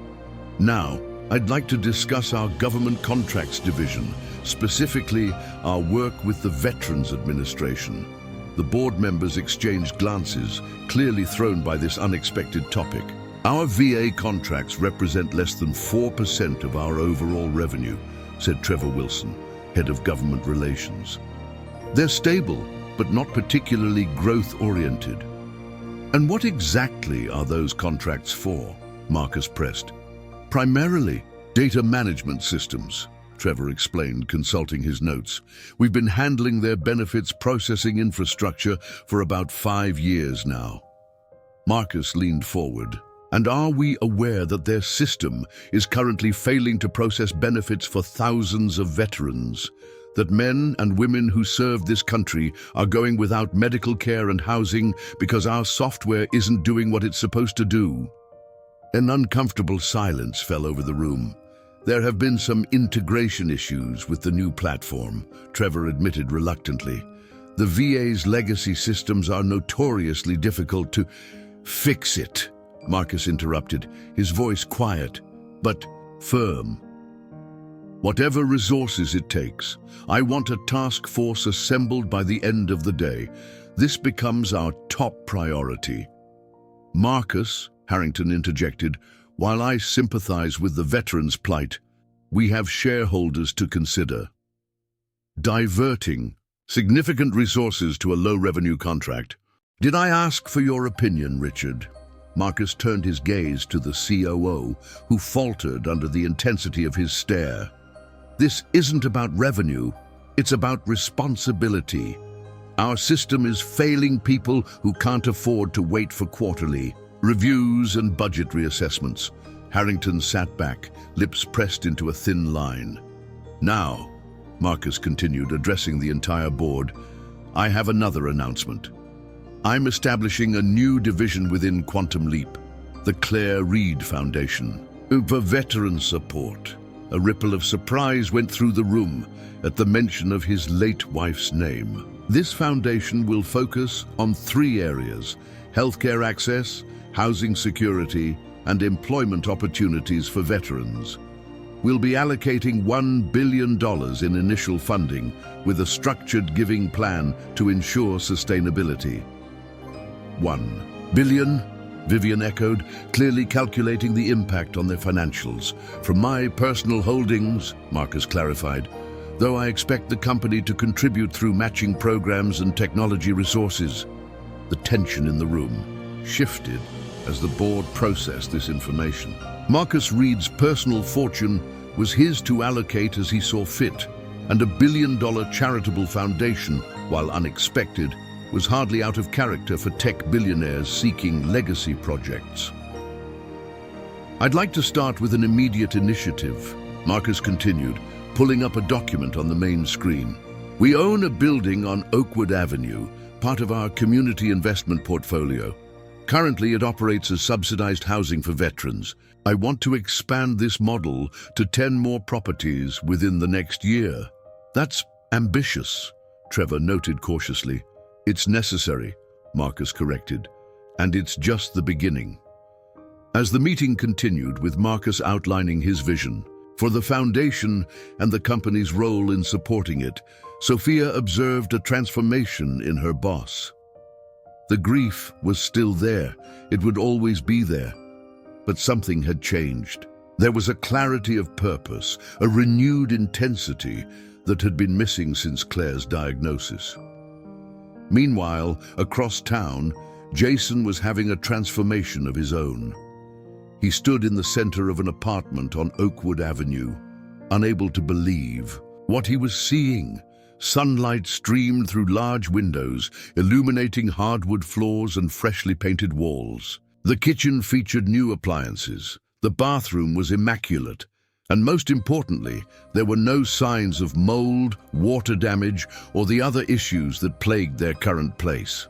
"Now, I'd like to discuss our government contracts division, specifically our work with the Veterans Administration." The board members exchanged glances, clearly thrown by this unexpected topic. "Our VA contracts represent less than 4% of our overall revenue," said Trevor Wilson, head of government relations. "They're stable, but not particularly growth-oriented." "And what exactly are those contracts for?" Marcus pressed. "Primarily data management systems," Trevor explained, consulting his notes. "We've been handling their benefits processing infrastructure for about 5 years now." Marcus leaned forward. "And are we aware that their system is currently failing to process benefits for thousands of veterans? That men and women who served this country are going without medical care and housing because our software isn't doing what it's supposed to do?" An uncomfortable silence fell over the room. "There have been some integration issues with the new platform," Trevor admitted reluctantly. "The VA's legacy systems are notoriously difficult to fix it," Marcus interrupted, his voice quiet but firm. "Whatever resources it takes, I want a task force assembled by the end of the day. This becomes our top priority." "Marcus," Harrington interjected, "while I sympathize with the veterans' plight, we have shareholders to consider. Diverting significant resources to a low-revenue contract. Did I ask for your opinion, Richard?" Marcus turned his gaze to the COO, who faltered under the intensity of his stare. "This isn't about revenue, it's about responsibility. Our system is failing people who can't afford to wait for quarterly reviews and budget reassessments." Harrington sat back, lips pressed into a thin line. "Now," Marcus continued, addressing the entire board, "I have another announcement. I'm establishing a new division within Quantum Leap, the Claire Reed Foundation, for veteran support." A ripple of surprise went through the room at the mention of his late wife's name. "This foundation will focus on 3 areas: healthcare access, housing security, and employment opportunities for veterans. We'll be allocating $1 billion in initial funding with a structured giving plan to ensure sustainability." $1 billion? Vivian echoed, clearly calculating the impact on their financials. "From my personal holdings," Marcus clarified, "though I expect the company to contribute through matching programs and technology resources." The tension in the room shifted as the board processed this information. Marcus Reed's personal fortune was his to allocate as he saw fit, and $1 billion charitable foundation, while unexpected, was hardly out of character for tech billionaires seeking legacy projects. "I'd like to start with an immediate initiative," Marcus continued, pulling up a document on the main screen. "We own a building on Oakwood Avenue, part of our community investment portfolio. Currently, it operates as subsidized housing for veterans. I want to expand this model to 10 more properties within the next year. That's ambitious, Trevor noted cautiously. It's necessary, Marcus corrected, and it's just the beginning. As the meeting continued with Marcus outlining his vision for the foundation and the company's role in supporting it, Sophia observed a transformation in her boss. The grief was still there. It would always be there. But something had changed. There was a clarity of purpose, a renewed intensity that had been missing since Claire's diagnosis. Meanwhile, across town, Jason was having a transformation of his own. He stood in the center of an apartment on Oakwood Avenue, unable to believe what he was seeing. Sunlight streamed through large windows, illuminating hardwood floors and freshly painted walls. The kitchen featured new appliances. The bathroom was immaculate. And most importantly, there were no signs of mold, water damage, or the other issues that plagued their current place.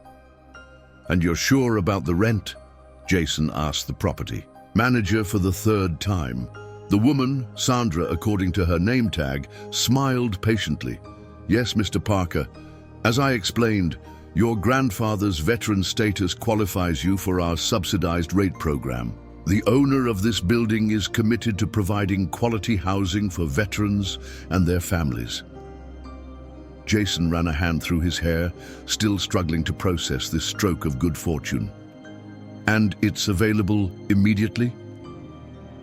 "And you're sure about the rent?" Jason asked the property manager for the third time. The woman, Sandra according to her name tag, smiled patiently. "Yes, Mr. Parker. As I explained, your grandfather's veteran status qualifies you for our subsidized rate program. The owner of this building is committed to providing quality housing for veterans and their families." Jason ran a hand through his hair, still struggling to process this stroke of good fortune. "And it's available immediately?"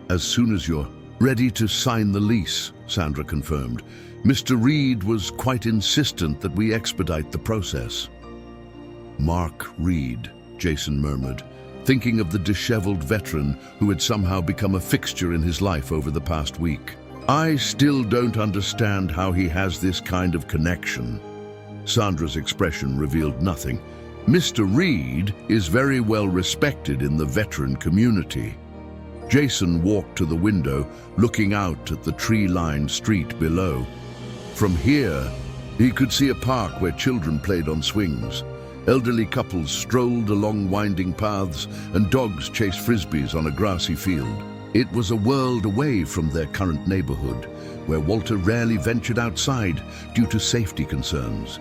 "As soon as you're ready to sign the lease," Sandra confirmed. "Mr. Reed was quite insistent that we expedite the process." "Mark Reed," Jason murmured, thinking of the disheveled veteran who had somehow become a fixture in his life over the past week. "I still don't understand how he has this kind of connection." Sandra's expression revealed nothing. "Mr. Reed is very well respected in the veteran community." Jason walked to the window, looking out at the tree-lined street below. From here, he could see a park where children played on swings. Elderly couples strolled along winding paths, and dogs chased frisbees on a grassy field. It was a world away from their current neighborhood, where Walter rarely ventured outside due to safety concerns.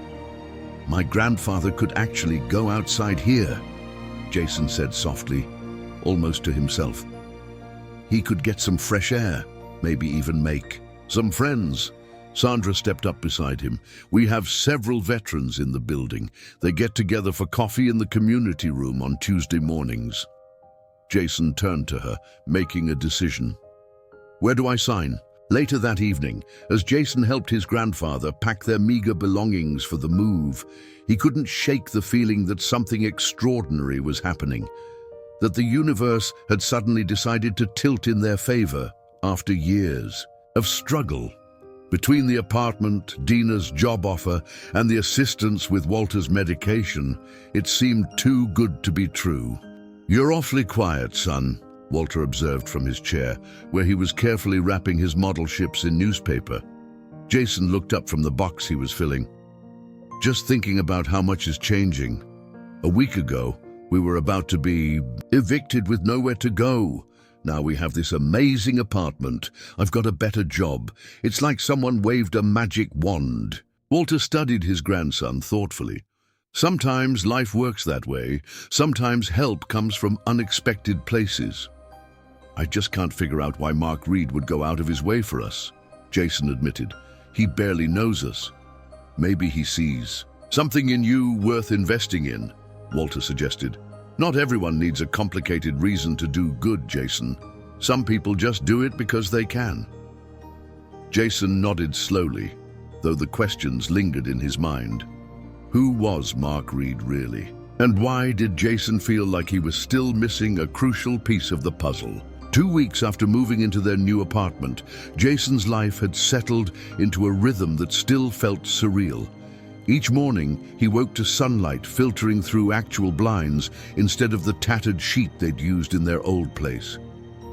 "My grandfather could actually go outside here," Jason said softly, almost to himself. "He could get some fresh air, maybe even make some friends." Sandra stepped up beside him. "We have several veterans in the building. They get together for coffee in the community room on Tuesday mornings." Jason turned to her, making a decision. "Where do I sign?" Later that evening, as Jason helped his grandfather pack their meager belongings for the move, he couldn't shake the feeling that something extraordinary was happening, that the universe had suddenly decided to tilt in their favor after years of struggle. Between the apartment, Deena's job offer, and the assistance with Walter's medication, it seemed too good to be true. "You're awfully quiet, son," Walter observed from his chair, where he was carefully wrapping his model ships in newspaper. Jason looked up from the box he was filling. "Just thinking about how much is changing. A week ago, we were about to be evicted with nowhere to go. Now we have this amazing apartment. I've got a better job. It's like someone waved a magic wand." Walter studied his grandson thoughtfully. "Sometimes life works that way. Sometimes help comes from unexpected places." "I just can't figure out why Mark Reed would go out of his way for us," Jason admitted. "He barely knows us." "Maybe he sees something in you worth investing in," Walter suggested. "Not everyone needs a complicated reason to do good, Jason. Some people just do it because they can." Jason nodded slowly, though the questions lingered in his mind. Who was Mark Reed really? And why did Jason feel like he was still missing a crucial piece of the puzzle? 2 weeks after moving into their new apartment, Jason's life had settled into a rhythm that still felt surreal. Each morning, he woke to sunlight filtering through actual blinds instead of the tattered sheet they'd used in their old place.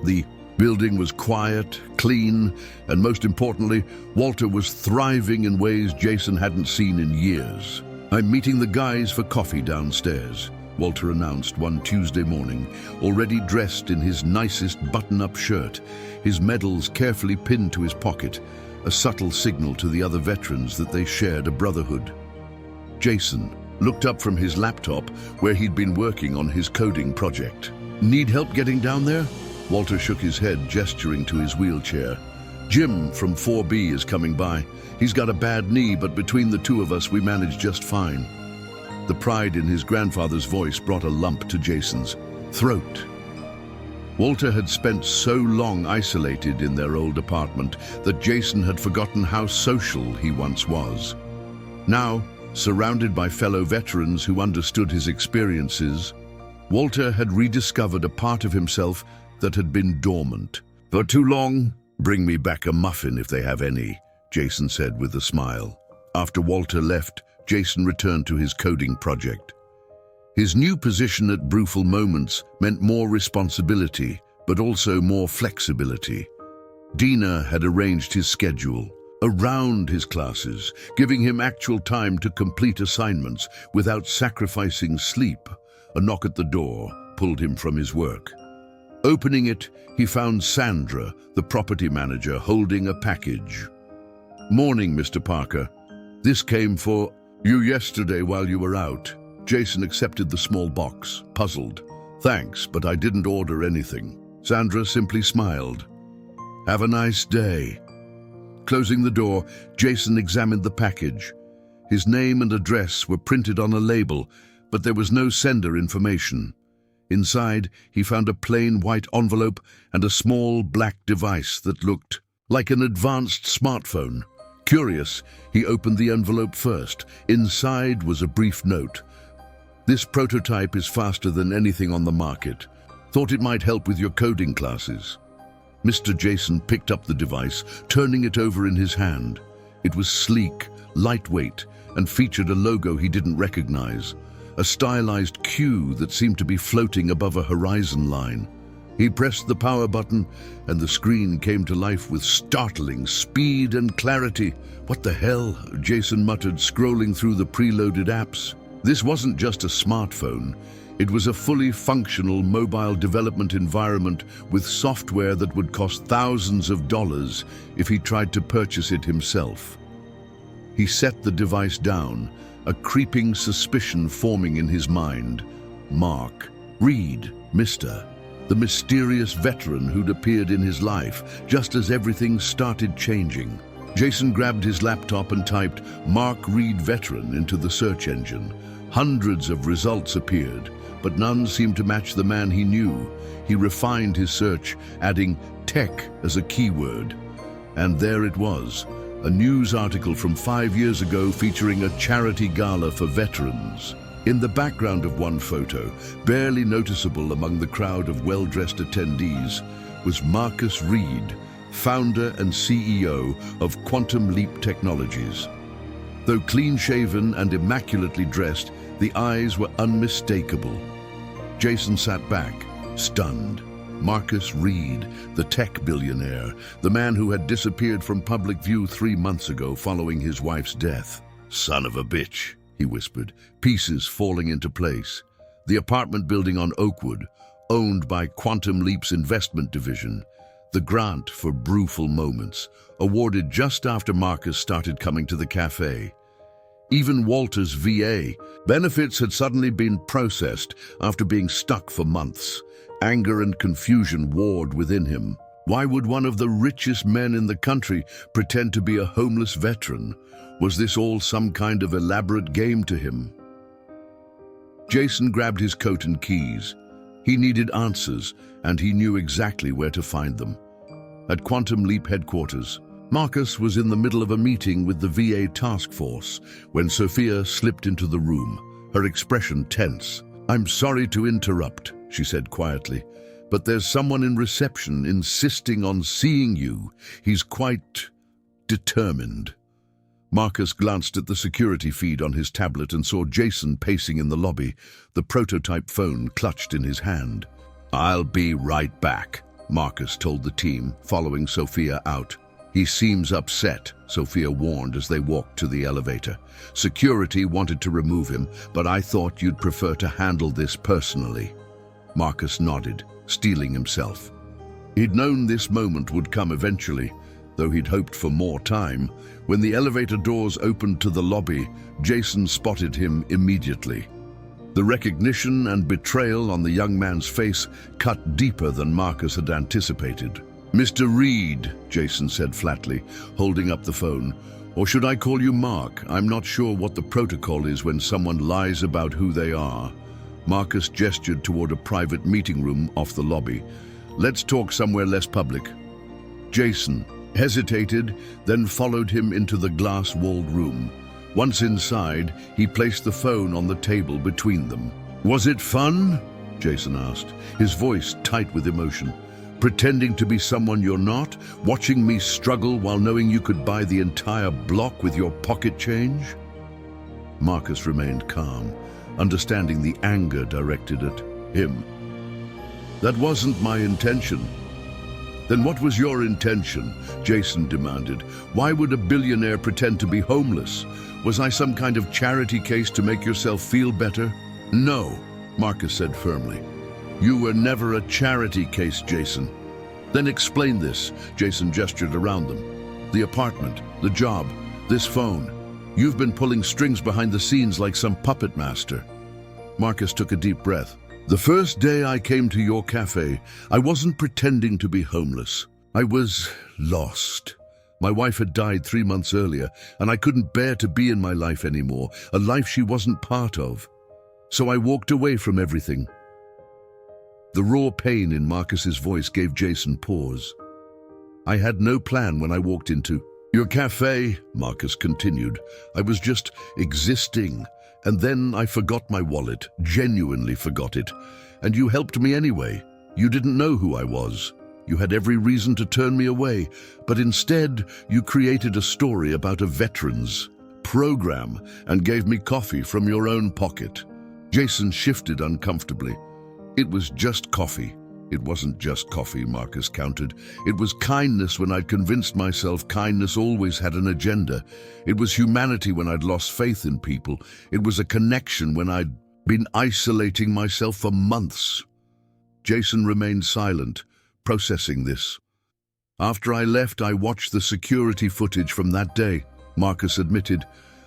The building was quiet, clean, and most importantly, Walter was thriving in ways Jason hadn't seen in years. "I'm meeting the guys for coffee downstairs," Walter announced one Tuesday morning, already dressed in his nicest button-up shirt, his medals carefully pinned to his pocket, a subtle signal to the other veterans that they shared a brotherhood. Jason looked up from his laptop where he'd been working on his coding project. "Need help getting down there?" Walter shook his head, gesturing to his wheelchair. "Jim from 4B is coming by. He's got a bad knee, but between the two of us, we manage just fine." The pride in his grandfather's voice brought a lump to Jason's throat. Walter had spent so long isolated in their old apartment that Jason had forgotten how social he once was. Now, surrounded by fellow veterans who understood his experiences, Walter had rediscovered a part of himself that had been dormant. "For too long? Bring me back a muffin if they have any," Jason said with a smile. After Walter left, Jason returned to his coding project. His new position at Brewful Moments meant more responsibility, but also more flexibility. Deena had arranged his schedule around his classes, giving him actual time to complete assignments without sacrificing sleep. A knock at the door pulled him from his work. Opening it, he found Sandra, the property manager, holding a package. "Morning, Mr. Parker. This came for you yesterday while you were out." Jason accepted the small box, puzzled. "Thanks, but I didn't order anything." Sandra simply smiled. "Have a nice day." Closing the door, Jason examined the package. His name and address were printed on a label, but there was no sender information. Inside, he found a plain white envelope and a small black device that looked like an advanced smartphone. Curious, he opened the envelope first. Inside was a brief note. "This prototype is faster than anything on the market. Thought it might help with your coding classes." Mr. Jason picked up the device, turning it over in his hand. It was sleek, lightweight, and featured a logo he didn't recognize, a stylized Q that seemed to be floating above a horizon line. He pressed the power button, and the screen came to life with startling speed and clarity. "What the hell?" Jason muttered, scrolling through the preloaded apps. This wasn't just a smartphone. It was a fully functional mobile development environment with software that would cost thousands of dollars if he tried to purchase it himself. He set the device down, a creeping suspicion forming in his mind. Mark Reed, Mr. the mysterious veteran who'd appeared in his life just as everything started changing. Jason grabbed his laptop and typed "Mark Reed Veteran" into the search engine. Hundreds of results appeared, but none seemed to match the man he knew. He refined his search, adding "tech" as a keyword. And there it was, a news article from 5 years ago featuring a charity gala for veterans. In the background of one photo, barely noticeable among the crowd of well-dressed attendees, was Marcus Reed, founder and CEO of Quantum Leap Technologies. Though clean-shaven and immaculately dressed, the eyes were unmistakable. Jason sat back, stunned. Marcus Reed, the tech billionaire, the man who had disappeared from public view 3 months ago following his wife's death. "Son of a bitch," he whispered, pieces falling into place. The apartment building on Oakwood, owned by Quantum Leap's investment division, the grant for Brewful Moments, awarded just after Marcus started coming to the cafe. Even Walter's VA benefits had suddenly been processed after being stuck for months. Anger and confusion warred within him. Why would one of the richest men in the country pretend to be a homeless veteran? Was this all some kind of elaborate game to him? Jason grabbed his coat and keys. He needed answers, and he knew exactly where to find them. At Quantum Leap headquarters, Marcus was in the middle of a meeting with the VA task force when Sophia slipped into the room, her expression tense. "I'm sorry to interrupt," she said quietly, "but there's someone in reception insisting on seeing you. He's quite determined." Marcus glanced at the security feed on his tablet and saw Jason pacing in the lobby, the prototype phone clutched in his hand. "I'll be right back," Marcus told the team, following Sophia out. He seems upset, Sophia warned as they walked to the elevator. Security wanted to remove him, but I thought you'd prefer to handle this personally. Marcus nodded, steeling himself. He'd known this moment would come eventually, though he'd hoped for more time. When the elevator doors opened to the lobby, Jason spotted him immediately. The recognition and betrayal on the young man's face cut deeper than Marcus had anticipated. "Mr. Reed," Jason said flatly, holding up the phone. "Or should I call you Mark? I'm not sure what the protocol is when someone lies about who they are." Marcus gestured toward a private meeting room off the lobby. "Let's talk somewhere less public." Jason hesitated, then followed him into the glass-walled room. Once inside, he placed the phone on the table between them. "Was it fun?" Jason asked, his voice tight with emotion. "Pretending to be someone you're not? Watching me struggle while knowing you could buy the entire block with your pocket change?" Marcus remained calm, understanding the anger directed at him. "That wasn't my intention." "Then what was your intention?" Jason demanded. "Why would a billionaire pretend to be homeless? Was I some kind of charity case to make yourself feel better?" "No," Marcus said firmly. "You were never a charity case, Jason." "Then explain this." Jason gestured around them. "The apartment, the job, this phone. You've been pulling strings behind the scenes like some puppet master." Marcus took a deep breath. "The first day I came to your cafe, I wasn't pretending to be homeless. I was lost. My wife had died 3 months earlier, and I couldn't bear to be in my life anymore, a life she wasn't part of. So I walked away from everything." The raw pain in Marcus's voice gave Jason pause. "I had no plan when I walked into your cafe," Marcus continued. "I was just existing. And then I forgot my wallet, genuinely forgot it. And you helped me anyway. You didn't know who I was. You had every reason to turn me away, but instead you created a story about a veterans program and gave me coffee from your own pocket." Jason shifted uncomfortably. "It was just coffee." "It wasn't just coffee," Marcus countered. "It was kindness when I'd convinced myself kindness always had an agenda. It was humanity when I'd lost faith in people. It was a connection when I'd been isolating myself for months." Jason remained silent, processing this. "After I left, I watched the security footage from that day," Marcus admitted.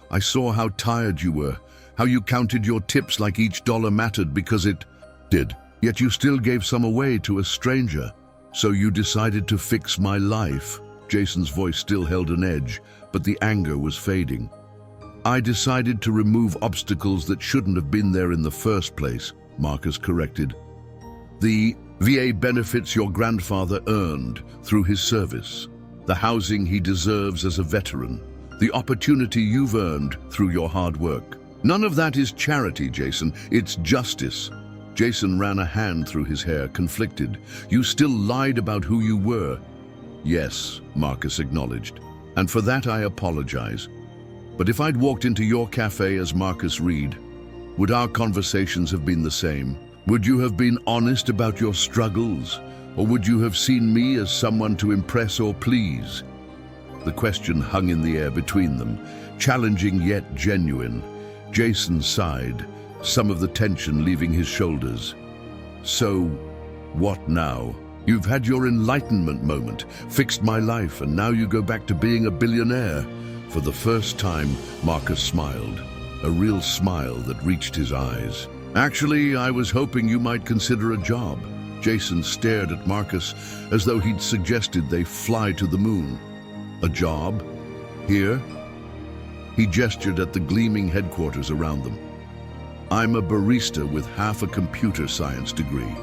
"I saw how tired you were, how you counted your tips like each dollar mattered because it did. Yet you still gave some away to a stranger. So you decided to fix my life." Jason's voice still held an edge, but the anger was fading. "I decided to remove obstacles that shouldn't have been there in the first place," Marcus corrected. "The VA benefits your grandfather earned through his service, the housing he deserves as a veteran, the opportunity you've earned through your hard work. None of that is charity, Jason, it's justice." Jason ran a hand through his hair, conflicted. "You still lied about who you were." "Yes," Marcus acknowledged, "and for that I apologize. But if I'd walked into your cafe as Marcus Reed, would our conversations have been the same? Would you have been honest about your struggles? Or would you have seen me as someone to impress or please?" The question hung in the air between them, challenging yet genuine. Jason sighed, some of the tension leaving his shoulders. "So, what now? You've had your enlightenment moment, fixed my life, and now you go back to being a billionaire." For the first time, Marcus smiled, a real smile that reached his eyes. "Actually, I was hoping you might consider a job." Jason stared at Marcus as though he'd suggested they fly to the moon. "A job? Here?" He gestured at the gleaming headquarters around them. "I'm a barista with half a computer science degree.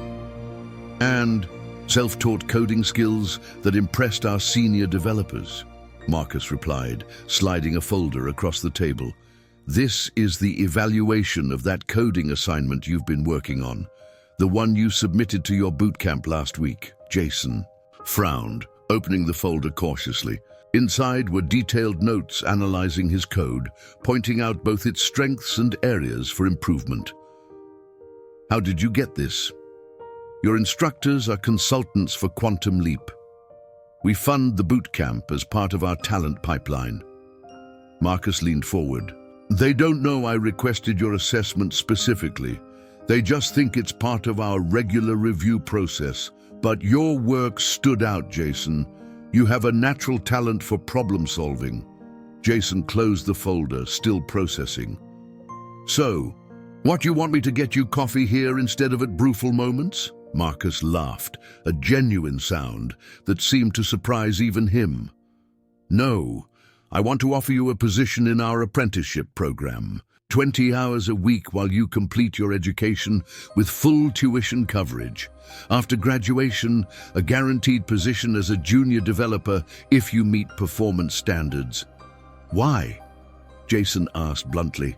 And self-taught coding skills that impressed our senior developers," Marcus replied, sliding a folder across the table. "This is the evaluation of that coding assignment you've been working on, the one you submitted to your boot camp last week." Jason frowned, opening the folder cautiously. Inside were detailed notes analyzing his code, pointing out both its strengths and areas for improvement. "How did you get this?" "Your instructors are consultants for Quantum Leap." We fund the boot camp as part of our talent pipeline. Marcus leaned forward. They don't know I requested your assessment specifically. They just think it's part of our regular review process. But your work stood out, Jason. You have a natural talent for problem solving. Jason closed the folder, still processing. So, what, you want me to get you coffee here instead of at Brewful Moments? Marcus laughed, a genuine sound that seemed to surprise even him. No, I want to offer you a position in our apprenticeship program. 20 hours a week while you complete your education with full tuition coverage. After graduation, a guaranteed position as a junior developer if you meet performance standards. Why? Jason asked bluntly.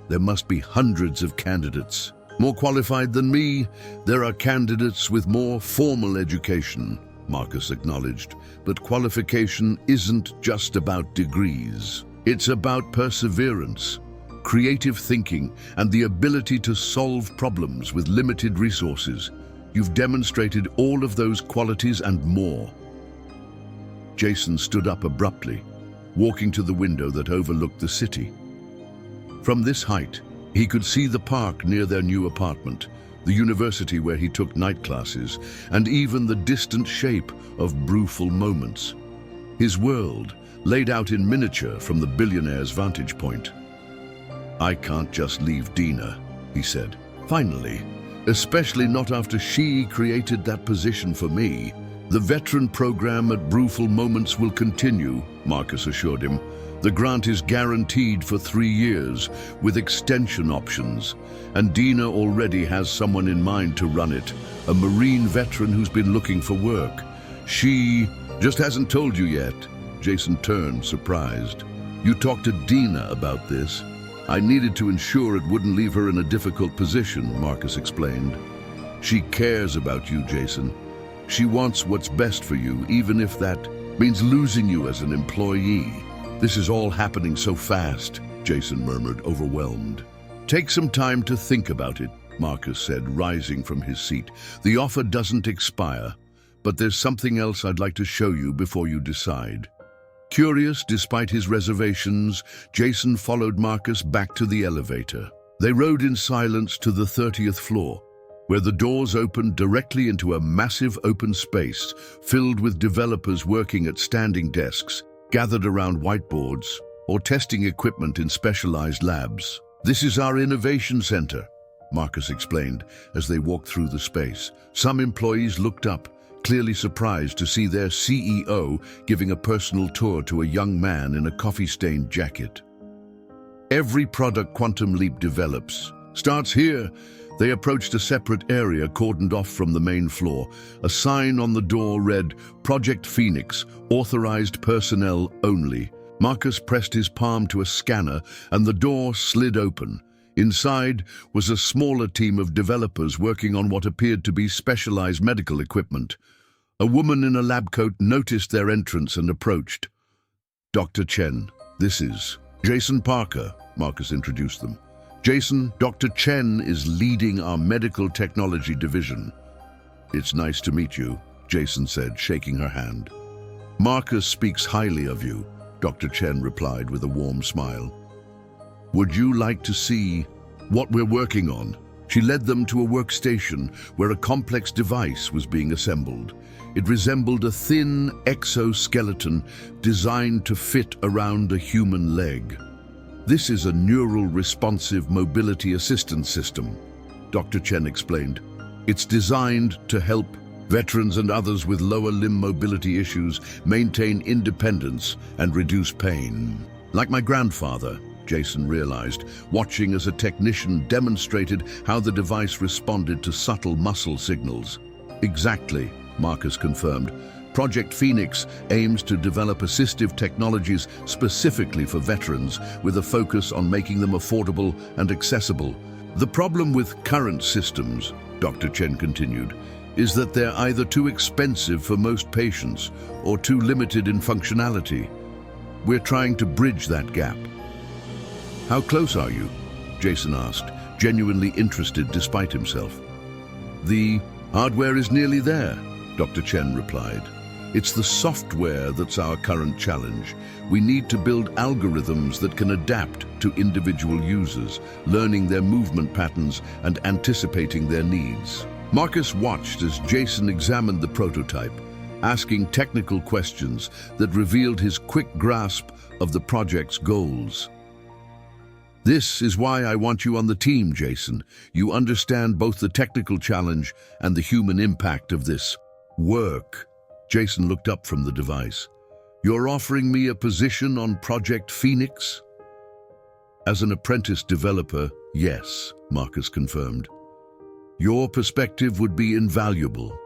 There must be hundreds of candidates. More qualified than me, there are candidates with more formal education, Marcus acknowledged. But qualification isn't just about degrees. It's about perseverance, creative thinking, and the ability to solve problems with limited resources. You've demonstrated all of those qualities and more. Jason stood up abruptly, walking to the window that overlooked the city. From this height, he could see the park near their new apartment, the university where he took night classes, and even the distant shape of Brewful Moments. His world, laid out in miniature from the Billionaire's vantage point. I can't just leave Deena, he said. Finally, especially not after she created that position for me. The veteran program at Brewful Moments will continue, Marcus assured him. The grant is guaranteed for 3 years, with extension options. And Deena already has someone in mind to run it, a Marine veteran who's been looking for work. She just hasn't told you yet. Jason turned, surprised. You talked to Deena about this? I needed to ensure it wouldn't leave her in a difficult position, Marcus explained. She cares about you, Jason. She wants what's best for you, even if that means losing you as an employee. This is all happening so fast, Jason murmured, overwhelmed. Take some time to think about it, Marcus said, rising from his seat. The offer doesn't expire, but there's something else I'd like to show you before you decide. Curious despite his reservations, Jason followed Marcus back to the elevator. They rode in silence to the 30th floor, where the doors opened directly into a massive open space filled with developers working at standing desks, gathered around whiteboards, or testing equipment in specialized labs. This is our innovation center, Marcus explained as they walked through the space. Some employees looked up, clearly surprised to see their CEO giving a personal tour to a young man in a coffee-stained jacket. Every product Quantum Leap develops starts here. They approached a separate area cordoned off from the main floor. A sign on the door read, Project Phoenix, authorized personnel only. Marcus pressed his palm to a scanner and the door slid open. Inside was a smaller team of developers working on what appeared to be specialized medical equipment. A woman in a lab coat noticed their entrance and approached. Dr. Chen, this is Jason Parker, Marcus introduced them. Jason, Dr. Chen is leading our medical technology division. It's nice to meet you, Jason said, shaking her hand. Marcus speaks highly of you, Dr. Chen replied with a warm smile. Would you like to see what we're working on? She led them to a workstation where a complex device was being assembled. It resembled a thin exoskeleton designed to fit around a human leg. This is a neural responsive mobility assistance system, Dr. Chen explained. It's designed to help veterans and others with lower limb mobility issues maintain independence and reduce pain. Like my grandfather, Jason realized, watching as a technician demonstrated how the device responded to subtle muscle signals. Exactly, Marcus confirmed. Project Phoenix aims to develop assistive technologies specifically for veterans, with a focus on making them affordable and accessible. The problem with current systems, Dr. Chen continued, is that they're either too expensive for most patients or too limited in functionality. We're trying to bridge that gap. How close are you? Jason asked, genuinely interested despite himself. The hardware is nearly there, Dr. Chen replied. It's the software that's our current challenge. We need to build algorithms that can adapt to individual users, learning their movement patterns and anticipating their needs. Marcus watched as Jason examined the prototype, asking technical questions that revealed his quick grasp of the project's goals. This is why I want you on the team, Jason. You understand both the technical challenge and the human impact of this work. Jason looked up from the device. You're offering me a position on Project Phoenix? As an apprentice developer, yes, Marcus confirmed. Your perspective would be invaluable.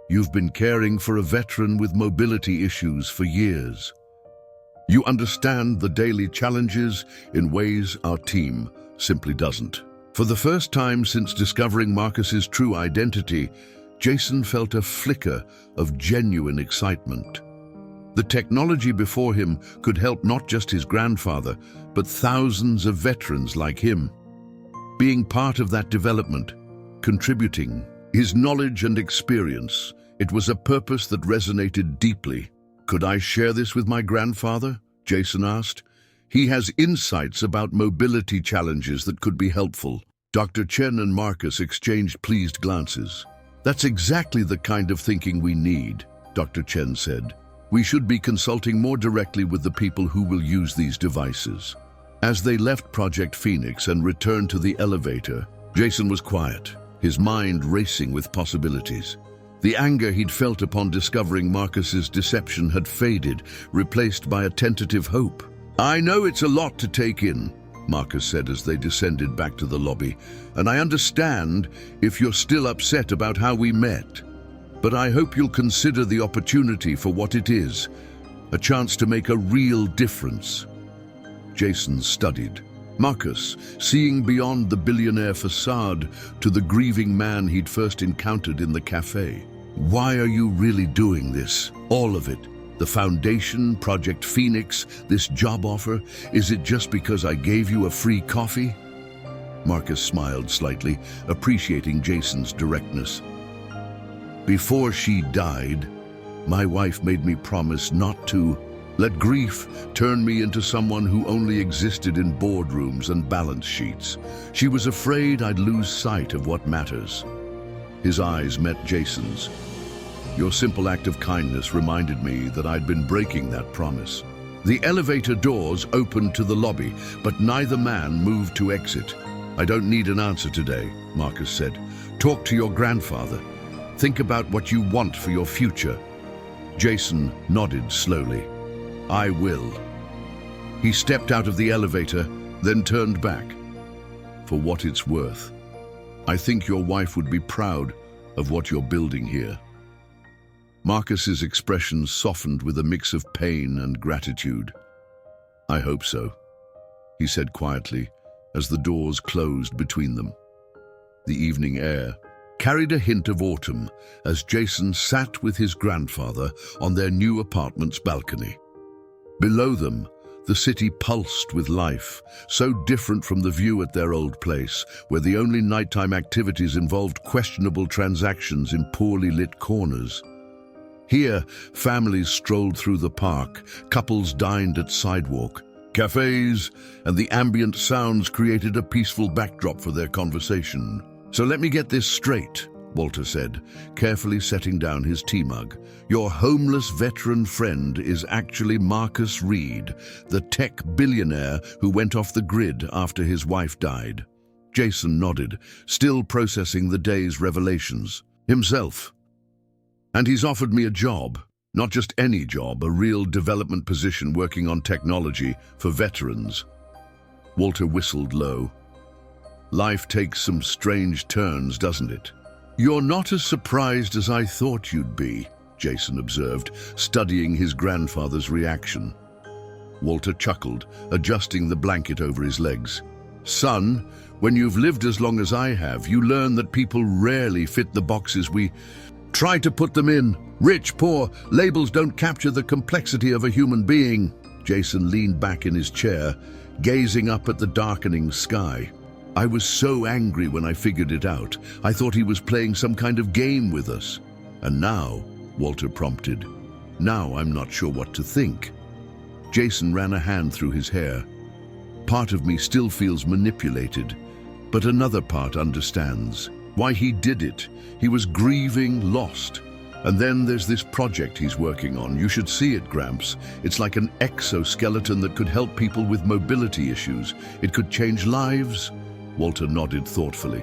You've been caring for a veteran with mobility issues for years. You understand the daily challenges in ways our team simply doesn't. For the first time since discovering Marcus's true identity, Jason felt a flicker of genuine excitement. The technology before him could help not just his grandfather, but thousands of veterans like him. Being part of that development, contributing his knowledge and experience, it was a purpose that resonated deeply. Could I share this with my grandfather? Jason asked. He has insights about mobility challenges that could be helpful. Dr. Chen and Marcus exchanged pleased glances. That's exactly the kind of thinking we need, Dr. Chen said. We should be consulting more directly with the people who will use these devices. As they left Project Phoenix and returned to the elevator, Jason was quiet, his mind racing with possibilities. The anger he'd felt upon discovering Marcus's deception had faded, replaced by a tentative hope. I know it's a lot to take in, Marcus said as they descended back to the lobby, and I understand if you're still upset about how we met. But I hope you'll consider the opportunity for what it is, a chance to make a real difference. Jason studied. Marcus, seeing beyond the billionaire facade to the grieving man he'd first encountered in the café. Why are you really doing this? All of it. The foundation, Project Phoenix, this job offer. Is it just because I gave you a free coffee? Marcus smiled slightly, appreciating Jason's directness. Before she died, my wife made me promise not to let grief turn me into someone who only existed in boardrooms and balance sheets. She was afraid I'd lose sight of what matters. His eyes met Jason's. Your simple act of kindness reminded me that I'd been breaking that promise. The elevator doors opened to the lobby, but neither man moved to exit. I don't need an answer today, Marcus said. Talk to your grandfather. Think about what you want for your future. Jason nodded slowly. I will. He stepped out of the elevator, then turned back. For what it's worth, I think your wife would be proud of what you're building here. Marcus's expression softened with a mix of pain and gratitude. I hope so, he said quietly as the doors closed between them. The evening air carried a hint of autumn as Jason sat with his grandfather on their new apartment's balcony. Below them, the city pulsed with life, so different from the view at their old place, where the only nighttime activities involved questionable transactions in poorly lit corners. Here, families strolled through the park, couples dined at sidewalk, cafes, and the ambient sounds created a peaceful backdrop for their conversation. So let me get this straight, Walter said, carefully setting down his tea mug. Your homeless veteran friend is actually Marcus Reed, the tech billionaire who went off the grid after his wife died. Jason nodded, still processing the day's revelations. Himself. And he's offered me a job. Not just any job, a real development position working on technology for veterans. Walter whistled low. Life takes some strange turns, doesn't it? You're not as surprised as I thought you'd be, Jason observed, studying his grandfather's reaction. Walter chuckled, adjusting the blanket over his legs. Son, when you've lived as long as I have, you learn that people rarely fit the boxes we try to put them in. Rich, poor, labels don't capture the complexity of a human being. Jason leaned back in his chair, gazing up at the darkening sky. I was so angry when I figured it out. I thought he was playing some kind of game with us. And now, Walter prompted, Now I'm not sure what to think." Jason ran a hand through his hair. "Part of me still feels manipulated, but another part understands why he did it. He was grieving, lost. And then there's this project he's working on. You should see it, Gramps. It's like an exoskeleton that could help people with mobility issues. It could change lives." Walter nodded thoughtfully.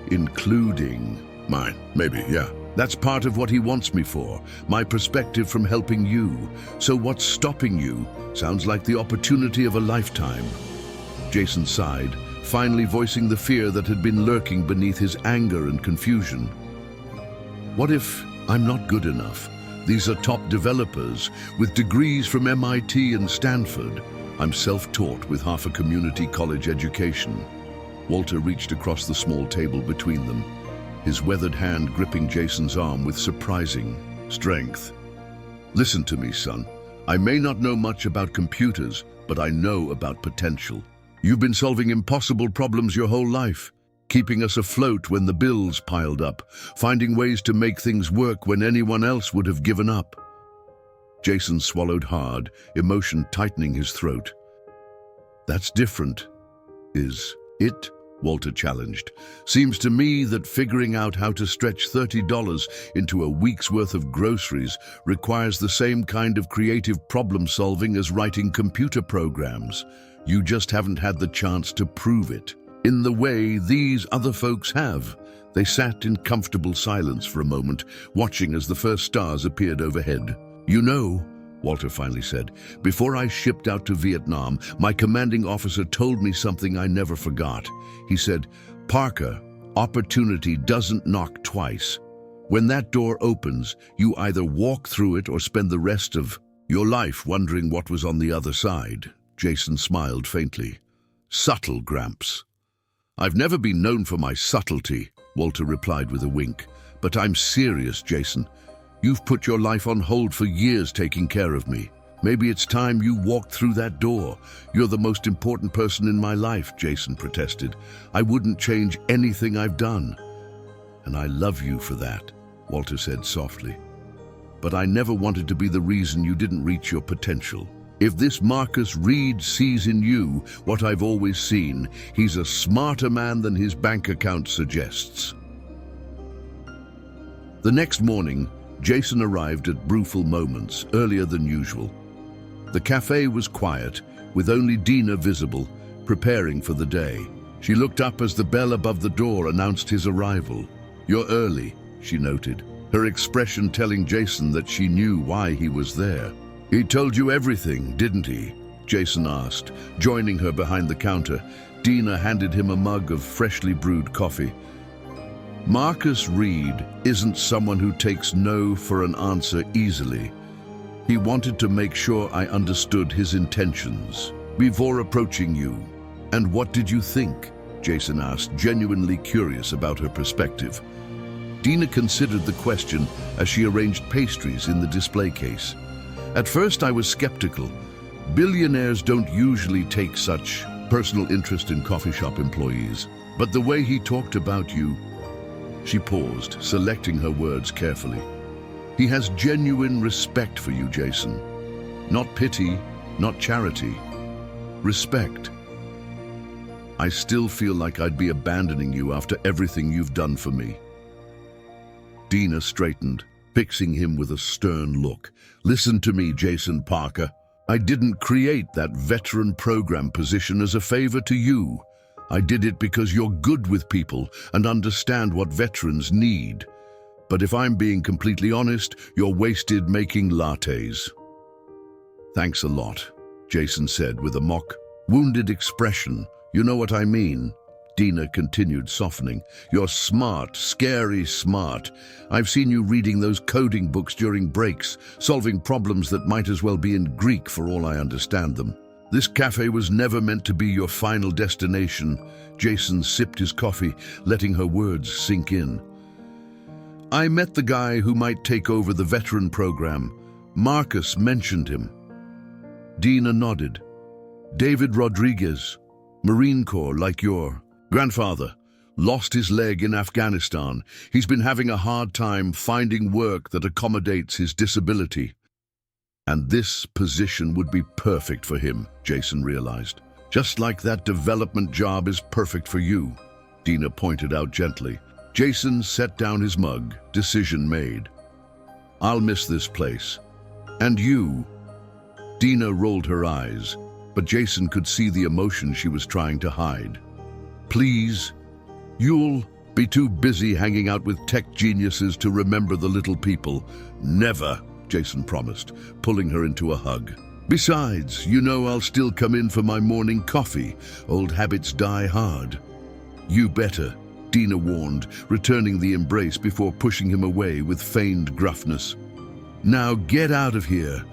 "Including mine, maybe, yeah. That's part of what he wants me for, my perspective from helping you. So what's stopping you? Sounds like the opportunity of a lifetime." Jason sighed, finally voicing the fear that had been lurking beneath his anger and confusion. "What if I'm not good enough? These are top developers with degrees from MIT and Stanford. I'm self-taught with half a community college education." Walter reached across the small table between them, his weathered hand gripping Jason's arm with surprising strength. "Listen to me, son. I may not know much about computers, but I know about potential. You've been solving impossible problems your whole life, keeping us afloat when the bills piled up, finding ways to make things work when anyone else would have given up." Jason swallowed hard, emotion tightening his throat. "That's different, is it?" Walter challenged. "Seems to me that figuring out how to stretch $30 into a week's worth of groceries requires the same kind of creative problem solving as writing computer programs. You just haven't had the chance to prove it in the way these other folks have." They sat in comfortable silence for a moment, watching as the first stars appeared overhead. "You know," Walter finally said, "before I shipped out to Vietnam, my commanding officer told me something I never forgot. He said, 'Parker, opportunity doesn't knock twice. When that door opens, you either walk through it or spend the rest of your life wondering what was on the other side." Jason smiled faintly. "Subtle, Gramps." "I've never been known for my subtlety," Walter replied with a wink. "But I'm serious, Jason. You've put your life on hold for years taking care of me. Maybe it's time you walked through that door. You're the most important person in my life," Jason protested. "I wouldn't change anything I've done." "And I love you for that," Walter said softly. "But I never wanted to be the reason you didn't reach your potential. If this Marcus Reed sees in you what I've always seen, he's a smarter man than his bank account suggests." The next morning, Jason arrived at Brewful Moments earlier than usual. The café was quiet, with only Deena visible, preparing for the day. She looked up as the bell above the door announced his arrival. "You're early," she noted, her expression telling Jason that she knew why he was there. "He told you everything, didn't he?" Jason asked, joining her behind the counter. Deena handed him a mug of freshly brewed coffee. "Marcus Reed isn't someone who takes no for an answer easily. He wanted to make sure I understood his intentions before approaching you." "And what did you think?" Jason asked, genuinely curious about her perspective. Deena considered the question as she arranged pastries in the display case. "At first I was skeptical. Billionaires don't usually take such personal interest in coffee shop employees. But the way he talked about you..." She paused, selecting her words carefully. "He has genuine respect for you, Jason. Not pity, not charity. Respect. I still feel like I'd be abandoning you after everything you've done for me." Deena straightened, fixing him with a stern look. "Listen to me, Jason Parker. I didn't create that veteran program position as a favor to you. I did it because you're good with people and understand what veterans need. But if I'm being completely honest, you're wasted making lattes." "Thanks a lot," Jason said with a mock, wounded expression. "You know what I mean." Deena continued, softening. "You're smart, scary smart. I've seen you reading those coding books during breaks, solving problems that might as well be in Greek for all I understand them. This cafe was never meant to be your final destination." Jason sipped his coffee, letting her words sink in. "I met the guy who might take over the veteran program. Marcus mentioned him." Deena nodded. "David Rodriguez, Marine Corps like your grandfather, lost his leg in Afghanistan. He's been having a hard time finding work that accommodates his disability." And this position would be perfect for him, Jason realized. Just like that development job is perfect for you, Deena pointed out gently. Jason set down his mug, decision made. I'll miss this place. And you? Deena rolled her eyes, but Jason could see the emotion she was trying to hide. Please, you'll be too busy hanging out with tech geniuses to remember the little people. Never, Jason promised, pulling her into a hug. Besides, you know I'll still come in for my morning coffee. Old habits die hard. You better, Deena warned, returning the embrace before pushing him away with feigned gruffness. Now get out of here.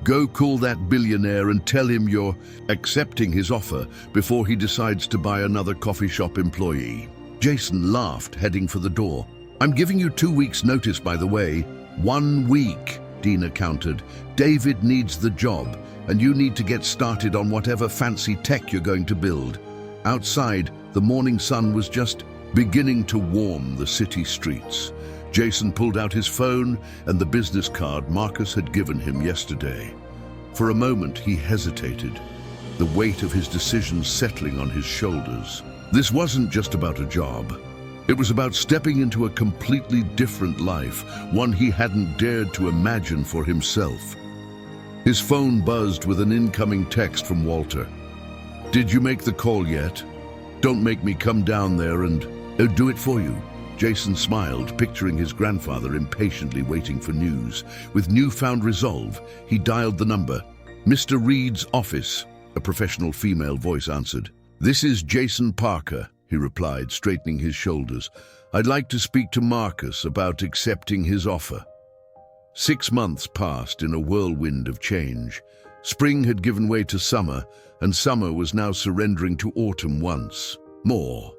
Go call that billionaire and tell him you're accepting his offer before he decides to buy another coffee shop employee. Jason laughed, heading for the door. I'm giving you 2 weeks' notice, by the way. 1 week, Deena countered. David needs the job, and you need to get started on whatever fancy tech you're going to build. Outside, the morning sun was just beginning to warm the city streets. Jason pulled out his phone and the business card Marcus had given him yesterday. For a moment, he hesitated, the weight of his decision settling on his shoulders. This wasn't just about a job. It was about stepping into a completely different life, one he hadn't dared to imagine for himself. His phone buzzed with an incoming text from Walter. Did you make the call yet? Don't make me come down there and do it for you. Jason smiled, picturing his grandfather impatiently waiting for news. With newfound resolve, he dialed the number. Mr. Reed's office, a professional female voice answered. This is Jason Parker, he replied, straightening his shoulders. I'd like to speak to Marcus about accepting his offer. 6 months passed in a whirlwind of change. Spring had given way to summer, and summer was now surrendering to autumn once more.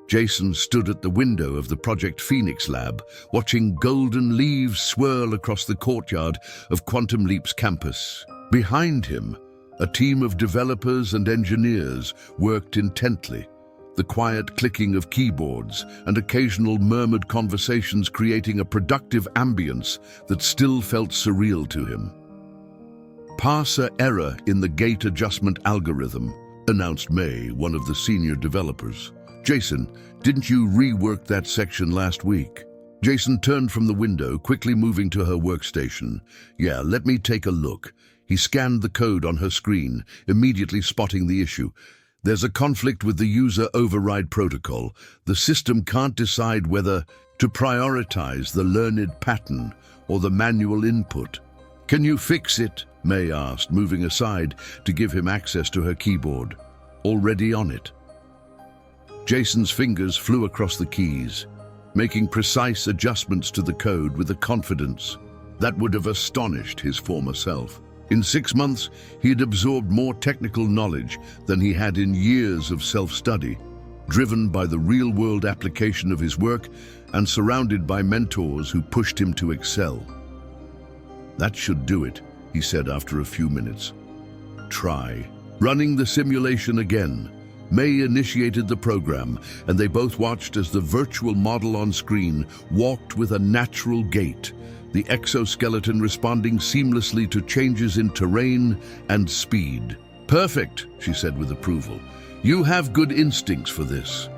Jason stood at the window of the Project Phoenix lab, watching golden leaves swirl across the courtyard of Quantum Leap's campus. Behind him, a team of developers and engineers worked intently, the quiet clicking of keyboards and occasional murmured conversations creating a productive ambience that still felt surreal to him. Parser error in the gate adjustment algorithm, announced May, one of the senior developers. Jason, didn't you rework that section last week? Jason turned from the window, quickly moving to her workstation. Yeah, let me take a look. He scanned the code on her screen, immediately spotting the issue. There's a conflict with the user override protocol. The system can't decide whether to prioritize the learned pattern or the manual input. Can you fix it? May asked, moving aside to give him access to her keyboard. Already on it. Jason's fingers flew across the keys, making precise adjustments to the code with a confidence that would have astonished his former self. In 6 months, he had absorbed more technical knowledge than he had in years of self-study, driven by the real-world application of his work and surrounded by mentors who pushed him to excel. That should do it, he said after a few minutes. Try. Running the simulation again, May initiated the program, and they both watched as the virtual model on screen walked with a natural gait, the exoskeleton responding seamlessly to changes in terrain and speed. Perfect, she said with approval. You have good instincts for this.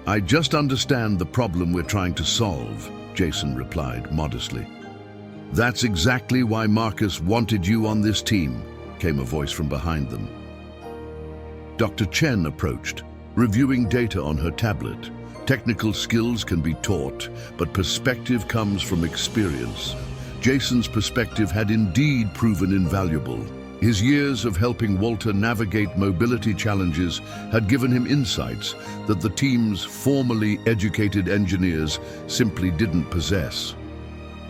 I just understand the problem we're trying to solve, Jason replied modestly. That's exactly why Marcus wanted you on this team, came a voice from behind them. Dr. Chen approached, reviewing data on her tablet. Technical skills can be taught, but perspective comes from experience. Jason's perspective had indeed proven invaluable. His years of helping Walter navigate mobility challenges had given him insights that the team's formerly educated engineers simply didn't possess.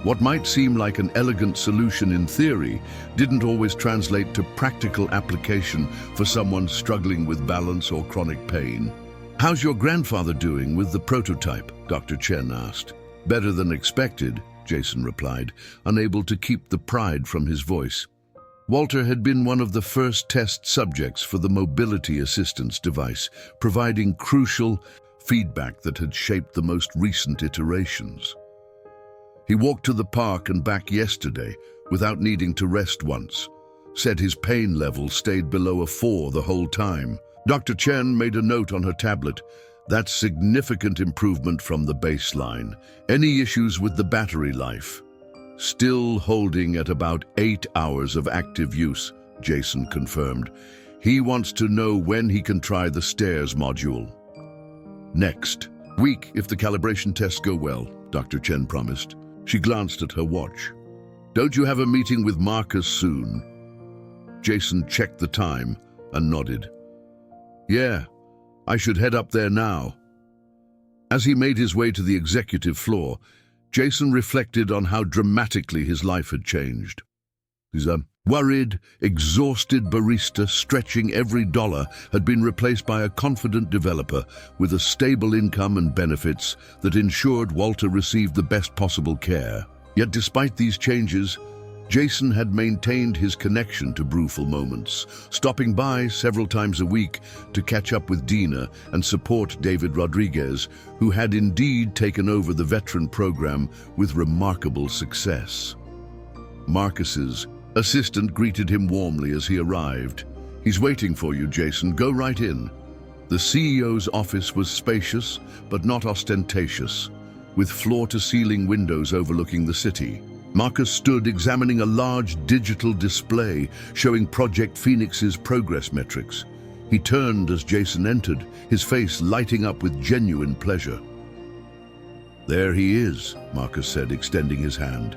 What might seem like an elegant solution in theory didn't always translate to practical application for someone struggling with balance or chronic pain. How's your grandfather doing with the prototype? Dr. Chen asked. Better than expected, Jason replied, unable to keep the pride from his voice. Walter had been one of the first test subjects for the mobility assistance device, providing crucial feedback that had shaped the most recent iterations. He walked to the park and back yesterday, without needing to rest once. Said his pain level stayed below a 4 the whole time. Dr. Chen made a note on her tablet. That's significant improvement from the baseline. Any issues with the battery life? Still holding at about 8 hours of active use, Jason confirmed. He wants to know when he can try the stairs module. Next week, if the calibration tests go well, Dr. Chen promised. She glanced at her watch. Don't you have a meeting with Marcus soon? Jason checked the time and nodded. Yeah, I should head up there now. As he made his way to the executive floor, Jason reflected on how dramatically his life had changed. His worried, exhausted barista stretching every dollar had been replaced by a confident developer with a stable income and benefits that ensured Walter received the best possible care. Yet despite these changes, Jason had maintained his connection to Brewful Moments, stopping by several times a week to catch up with Deena and support David Rodriguez, who had indeed taken over the veteran program with remarkable success. Marcus's assistant greeted him warmly as he arrived. He's waiting for you, Jason. Go right in. The CEO's office was spacious, but not ostentatious, with floor-to-ceiling windows overlooking the city. Marcus stood examining a large digital display showing Project Phoenix's progress metrics. He turned as Jason entered, his face lighting up with genuine pleasure. There he is, Marcus said, extending his hand.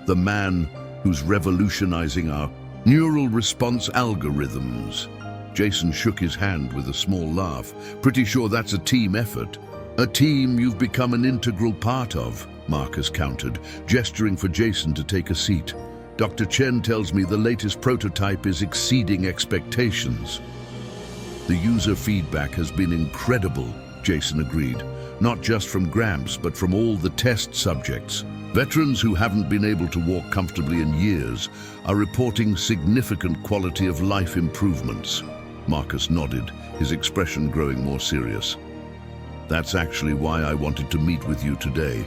The man who's revolutionizing our neural response algorithms. Jason shook his hand with a small laugh. Pretty sure that's a team effort. A team you've become an integral part of, Marcus countered, gesturing for Jason to take a seat. Dr. Chen tells me the latest prototype is exceeding expectations. The user feedback has been incredible, Jason agreed. Not just from Gramps, but from all the test subjects. Veterans who haven't been able to walk comfortably in years are reporting significant quality of life improvements. Marcus nodded, his expression growing more serious. That's actually why I wanted to meet with you today.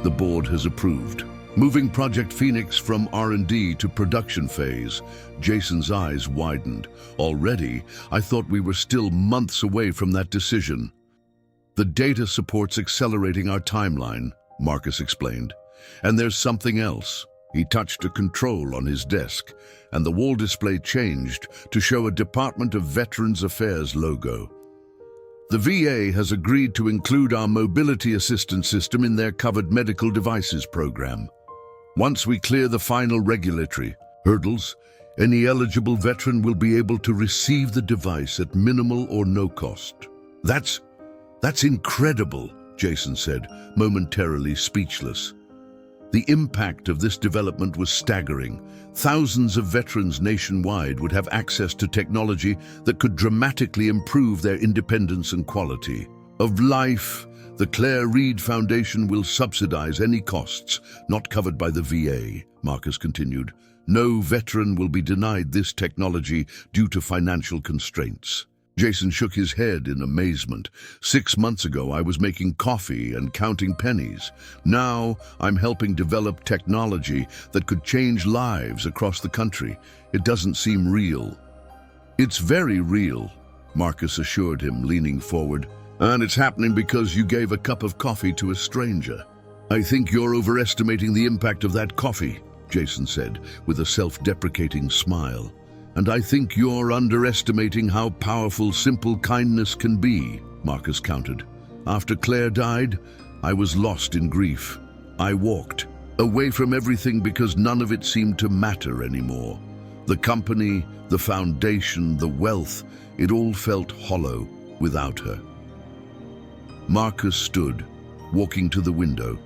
The board has approved. Moving Project Phoenix from R&D to production phase, Jason's eyes widened. Already, I thought we were still months away from that decision. The data supports accelerating our timeline, Marcus explained. And there's something else. He touched a control on his desk, and the wall display changed to show a Department of Veterans Affairs logo. The VA has agreed to include our mobility assistance system in their covered medical devices program. Once we clear the final regulatory hurdles, any eligible veteran will be able to receive the device at minimal or no cost. That's incredible, Jason said, momentarily speechless. The impact of this development was staggering. Thousands of veterans nationwide would have access to technology that could dramatically improve their independence and quality of life. The Claire Reed Foundation will subsidize any costs not covered by the VA, Marcus continued. No veteran will be denied this technology due to financial constraints. Jason shook his head in amazement. 6 months ago, I was making coffee and counting pennies. Now, I'm helping develop technology that could change lives across the country. It doesn't seem real. It's very real, Marcus assured him, leaning forward. And it's happening because you gave a cup of coffee to a stranger. I think you're overestimating the impact of that coffee, Jason said, with a self-deprecating smile. And I think you're underestimating how powerful simple kindness can be, Marcus countered. After Claire died, I was lost in grief. I walked away from everything because none of it seemed to matter anymore. The company, the foundation, the wealth, it all felt hollow without her. Marcus stood, walking to the window.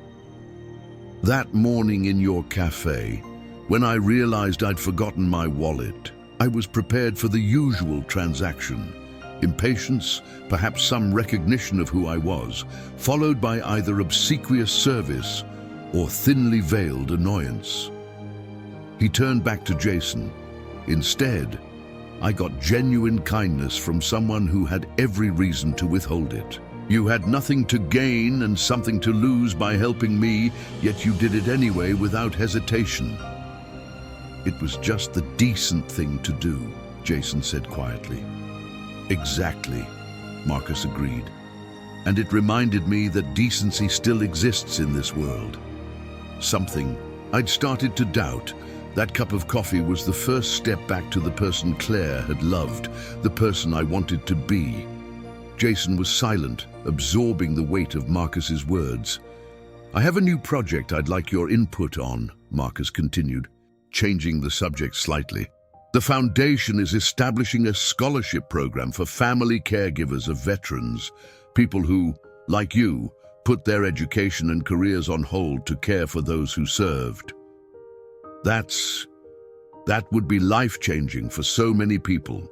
That morning in your cafe, when I realized I'd forgotten my wallet, I was prepared for the usual transaction. Impatience, perhaps some recognition of who I was, followed by either obsequious service or thinly veiled annoyance. He turned back to Jason. Instead, I got genuine kindness from someone who had every reason to withhold it. You had nothing to gain and something to lose by helping me, yet you did it anyway without hesitation. It was just the decent thing to do, Jason said quietly. Exactly, Marcus agreed. And it reminded me that decency still exists in this world. Something I'd started to doubt. That cup of coffee was the first step back to the person Claire had loved, the person I wanted to be. Jason was silent, absorbing the weight of Marcus's words. I have a new project I'd like your input on, Marcus continued, changing the subject slightly. The foundation is establishing a scholarship program for family caregivers of veterans, people who, like you, put their education and careers on hold to care for those who served. That would be life-changing for so many people,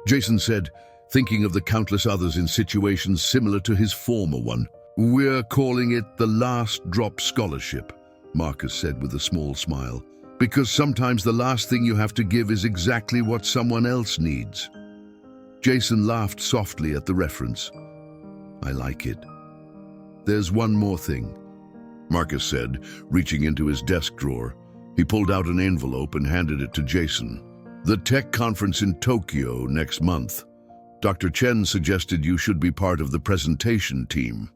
Jason said, thinking of the countless others in situations similar to his former one. We're calling it the Last Drop Scholarship, Marcus said with a small smile, because sometimes the last thing you have to give is exactly what someone else needs. Jason laughed softly at the reference. I like it. There's one more thing, Marcus said, reaching into his desk drawer. He pulled out an envelope and handed it to Jason. The tech conference in Tokyo next month. Dr. Chen suggested you should be part of the presentation team.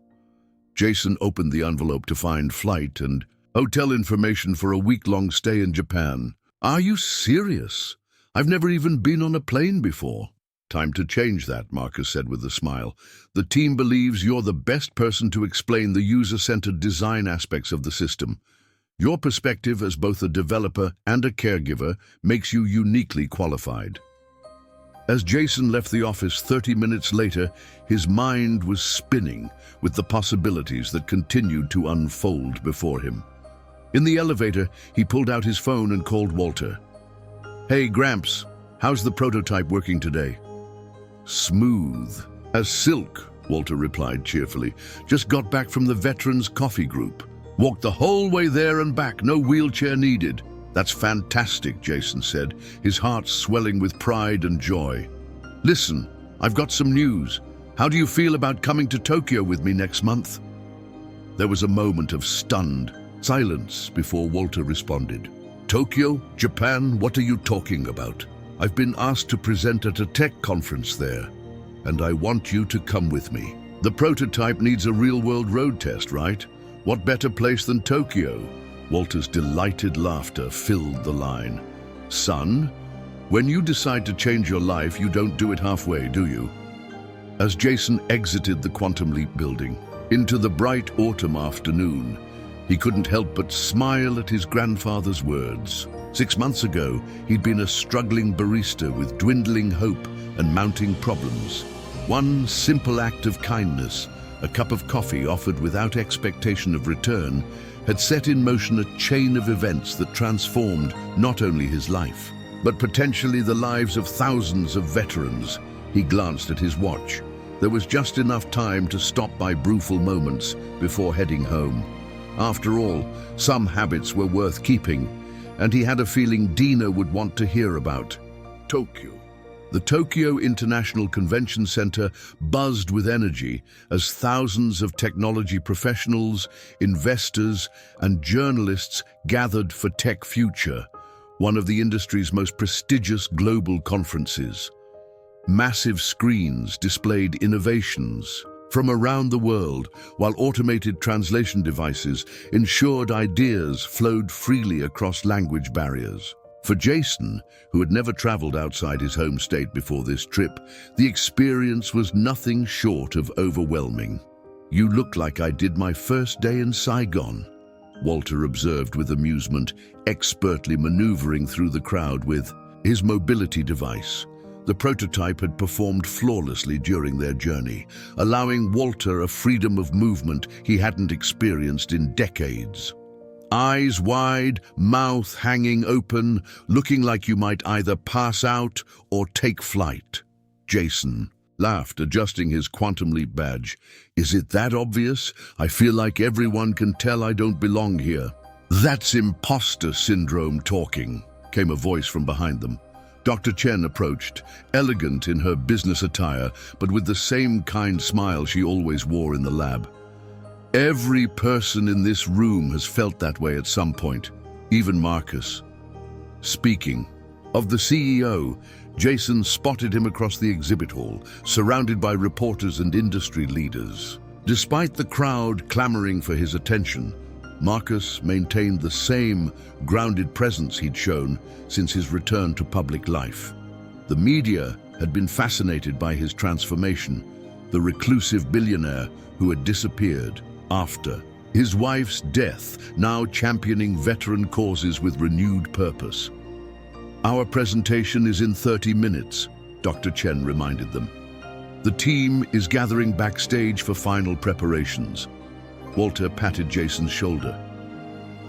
Jason opened the envelope to find flight and hotel information for a week-long stay in Japan. Are you serious? I've never even been on a plane before. Time to change that, Marcus said with a smile. The team believes you're the best person to explain the user-centered design aspects of the system. Your perspective as both a developer and a caregiver makes you uniquely qualified. As Jason left the office 30 minutes later, his mind was spinning with the possibilities that continued to unfold before him. In the elevator, he pulled out his phone and called Walter. Hey, Gramps, how's the prototype working today? Smooth as silk, Walter replied cheerfully. Just got back from the Veterans Coffee Group. Walked the whole way there and back, no wheelchair needed. That's fantastic, Jason said, his heart swelling with pride and joy. Listen, I've got some news. How do you feel about coming to Tokyo with me next month? There was a moment of stunned silence before Walter responded. Tokyo? Japan? What are you talking about? I've been asked to present at a tech conference there, and I want you to come with me. The prototype needs a real-world road test, right? What better place than Tokyo? Walter's delighted laughter filled the line. Son, when you decide to change your life, you don't do it halfway, do you? As Jason exited the Quantum Leap building, into the bright autumn afternoon, he couldn't help but smile at his grandfather's words. 6 months ago, he'd been a struggling barista with dwindling hope and mounting problems. One simple act of kindness, a cup of coffee offered without expectation of return, had set in motion a chain of events that transformed not only his life, but potentially the lives of thousands of veterans. He glanced at his watch. There was just enough time to stop by Brewful Moments before heading home. After all, some habits were worth keeping, and he had a feeling Deena would want to hear about Tokyo. The Tokyo International Convention Center buzzed with energy as thousands of technology professionals, investors, and journalists gathered for Tech Future, one of the industry's most prestigious global conferences. Massive screens displayed innovations from around the world, while automated translation devices ensured ideas flowed freely across language barriers. For Jason, who had never traveled outside his home state before this trip, the experience was nothing short of overwhelming. You look like I did my first day in Saigon, Walter observed with amusement, expertly maneuvering through the crowd with his mobility device. The prototype had performed flawlessly during their journey, allowing Walter a freedom of movement he hadn't experienced in decades. Eyes wide, mouth hanging open, looking like you might either pass out or take flight. Jason laughed, adjusting his Quantum Leap badge. Is it that obvious? I feel like everyone can tell I don't belong here. That's imposter syndrome talking, came a voice from behind them. Dr. Chen approached, elegant in her business attire, but with the same kind smile she always wore in the lab. Every person in this room has felt that way at some point, even Marcus. speaking. Of the CEO, Jason spotted him across the exhibit hall, surrounded by reporters and industry leaders. Despite the crowd clamoring for his attention, Marcus maintained the same grounded presence he'd shown since his return to public life. The media had been fascinated by his transformation, the reclusive billionaire who had disappeared after his wife's death, now championing veteran causes with renewed purpose. "Our presentation is in 30 minutes, Dr. Chen reminded them. "The team is gathering backstage for final preparations." Walter patted Jason's shoulder.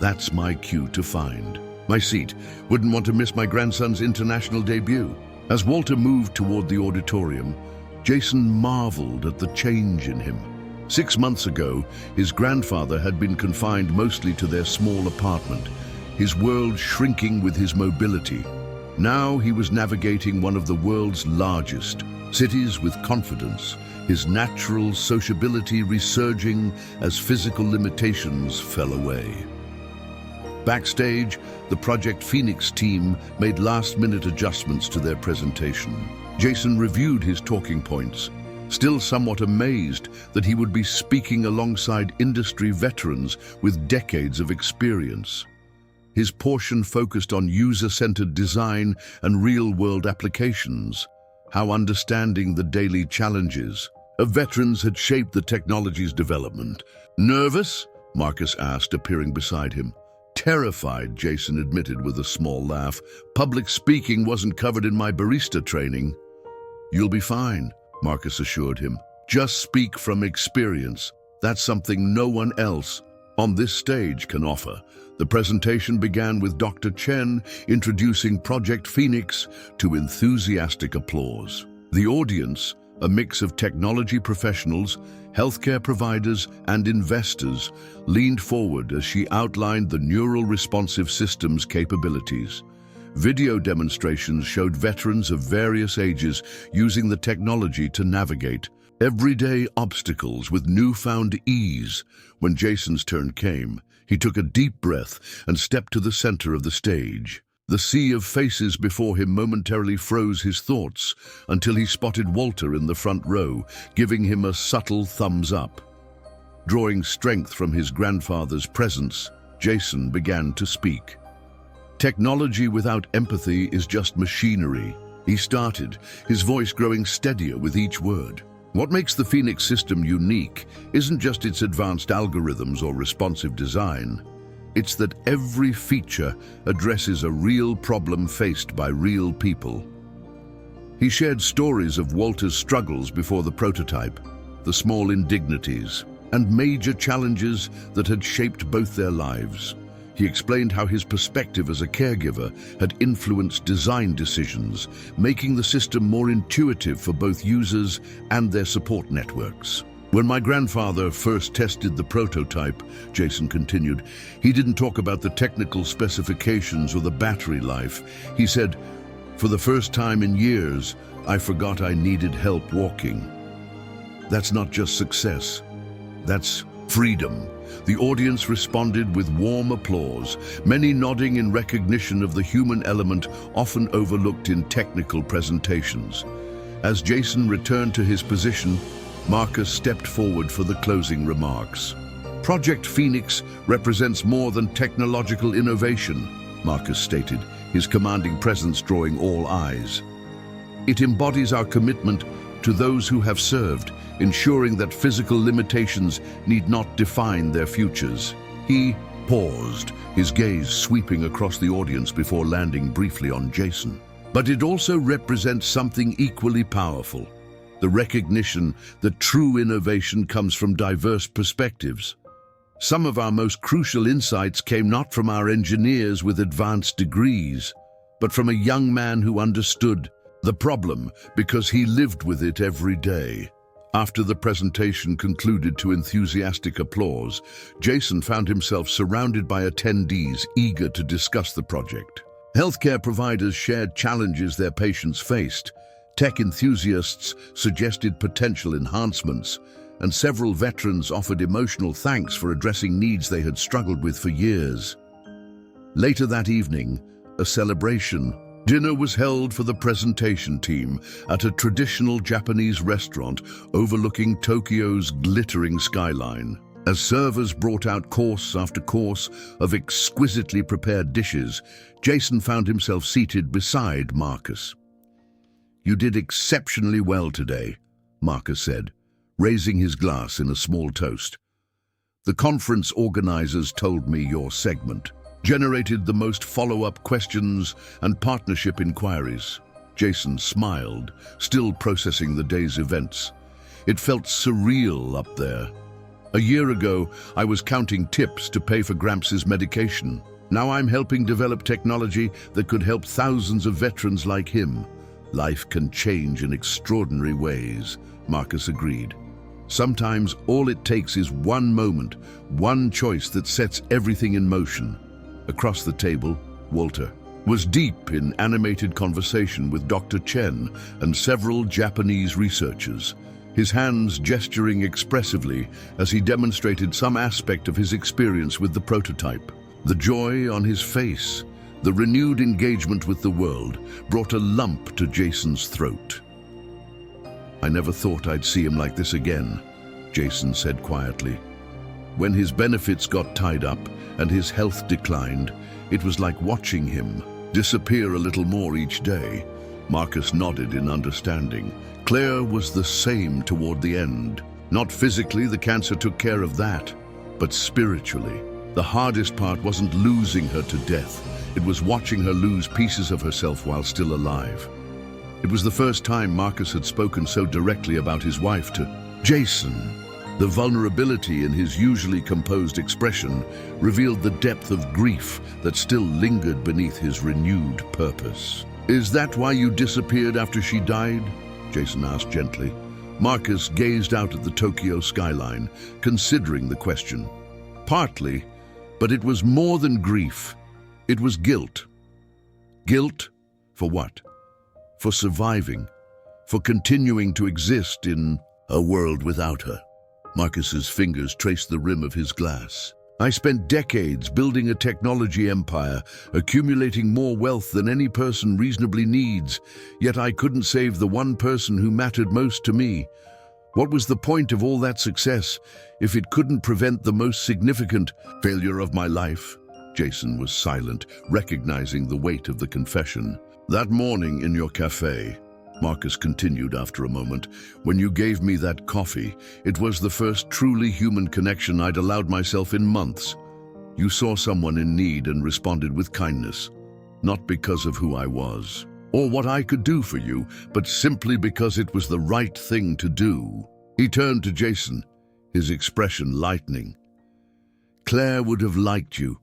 "That's my cue to find my seat. Wouldn't want to miss my grandson's international debut." As Walter moved toward the auditorium, Jason marveled at the change in him. 6 months ago, his grandfather had been confined mostly to their small apartment, his world shrinking with his mobility. Now he was navigating one of the world's largest cities with confidence, his natural sociability resurging as physical limitations fell away. Backstage, the Project Phoenix team made last-minute adjustments to their presentation. Jason reviewed his talking points, still somewhat amazed that he would be speaking alongside industry veterans with decades of experience. His portion focused on user-centered design and real-world applications, how understanding the daily challenges of veterans had shaped the technology's development. "Nervous?" Marcus asked, appearing beside him. "Terrified," Jason admitted with a small laugh. "Public speaking wasn't covered in my barista training." "You'll be fine," Marcus assured him. "Just speak from experience. That's something no one else on this stage can offer." The presentation began with Dr. Chen introducing Project Phoenix to enthusiastic applause. The audience, a mix of technology professionals, healthcare providers, and investors, leaned forward as she outlined the neural responsive system's capabilities. Video demonstrations showed veterans of various ages using the technology to navigate everyday obstacles with newfound ease. When Jason's turn came, he took a deep breath and stepped to the center of the stage. The sea of faces before him momentarily froze his thoughts until he spotted Walter in the front row, giving him a subtle thumbs up. Drawing strength from his grandfather's presence, Jason began to speak. "Technology without empathy is just machinery," he started, his voice growing steadier with each word. "What makes the Phoenix system unique isn't just its advanced algorithms or responsive design. It's that every feature addresses a real problem faced by real people." He shared stories of Walter's struggles before the prototype, the small indignities, and major challenges that had shaped both their lives. He explained how his perspective as a caregiver had influenced design decisions, making the system more intuitive for both users and their support networks. "When my grandfather first tested the prototype," Jason continued, "he didn't talk about the technical specifications or the battery life. He said, 'For the first time in years, I forgot I needed help walking.' That's not just success, that's freedom." The audience responded with warm applause, many nodding in recognition of the human element often overlooked in technical presentations. As Jason returned to his position, Marcus stepped forward for the closing remarks. "Project Phoenix represents more than technological innovation," Marcus stated, his commanding presence drawing all eyes. "It embodies our commitment to those who have served, ensuring that physical limitations need not define their futures." He paused, his gaze sweeping across the audience before landing briefly on Jason. "But it also represents something equally powerful, the recognition that true innovation comes from diverse perspectives. Some of our most crucial insights came not from our engineers with advanced degrees, but from a young man who understood the problem because he lived with it every day." After the presentation concluded to enthusiastic applause, Jason found himself surrounded by attendees eager to discuss the project. Healthcare providers shared challenges their patients faced, tech enthusiasts suggested potential enhancements, and several veterans offered emotional thanks for addressing needs they had struggled with for years. Later that evening, a celebration. Dinner was held for the presentation team at a traditional Japanese restaurant overlooking Tokyo's glittering skyline. As servers brought out course after course of exquisitely prepared dishes, Jason found himself seated beside Marcus. "You did exceptionally well today," Marcus said, raising his glass in a small toast. "The conference organizers told me your segment generated the most follow-up questions and partnership inquiries." Jason smiled, still processing the day's events. It felt surreal up there. "A year ago, I was counting tips to pay for Gramps' medication. Now I'm helping develop technology that could help thousands of veterans like him." "Life can change in extraordinary ways," Marcus agreed. "Sometimes all it takes is one moment, one choice that sets everything in motion." Across the table, Walter was deep in animated conversation with Dr. Chen and several Japanese researchers, his hands gesturing expressively as he demonstrated some aspect of his experience with the prototype. The joy on his face, the renewed engagement with the world, brought a lump to Jason's throat. "I never thought I'd see him like this again," Jason said quietly. When his benefits got tied up and his health declined, it was like watching him disappear a little more each day. Marcus nodded in understanding. Claire was the same toward the end. Not physically, the cancer took care of that, but spiritually. The hardest part wasn't losing her to death. It was watching her lose pieces of herself while still alive. It was the first time Marcus had spoken so directly about his wife to Jason. The vulnerability in his usually composed expression revealed the depth of grief that still lingered beneath his renewed purpose. "Is that why you disappeared after she died?" Jason asked gently. Marcus gazed out at the Tokyo skyline, considering the question. "Partly, but it was more than grief. It was guilt." "Guilt? For what?" "For surviving, for continuing to exist in a world without her." Marcus's fingers traced the rim of his glass. "I spent decades building a technology empire, accumulating more wealth than any person reasonably needs, yet I couldn't save the one person who mattered most to me. What was the point of all that success if it couldn't prevent the most significant failure of my life?" Jason was silent, recognizing the weight of the confession. "That morning in your café," Marcus continued after a moment, "when you gave me that coffee, it was the first truly human connection I'd allowed myself in months. You saw someone in need and responded with kindness, not because of who I was or what I could do for you, but simply because it was the right thing to do." He turned to Jason, his expression lightening. "Claire would have liked you.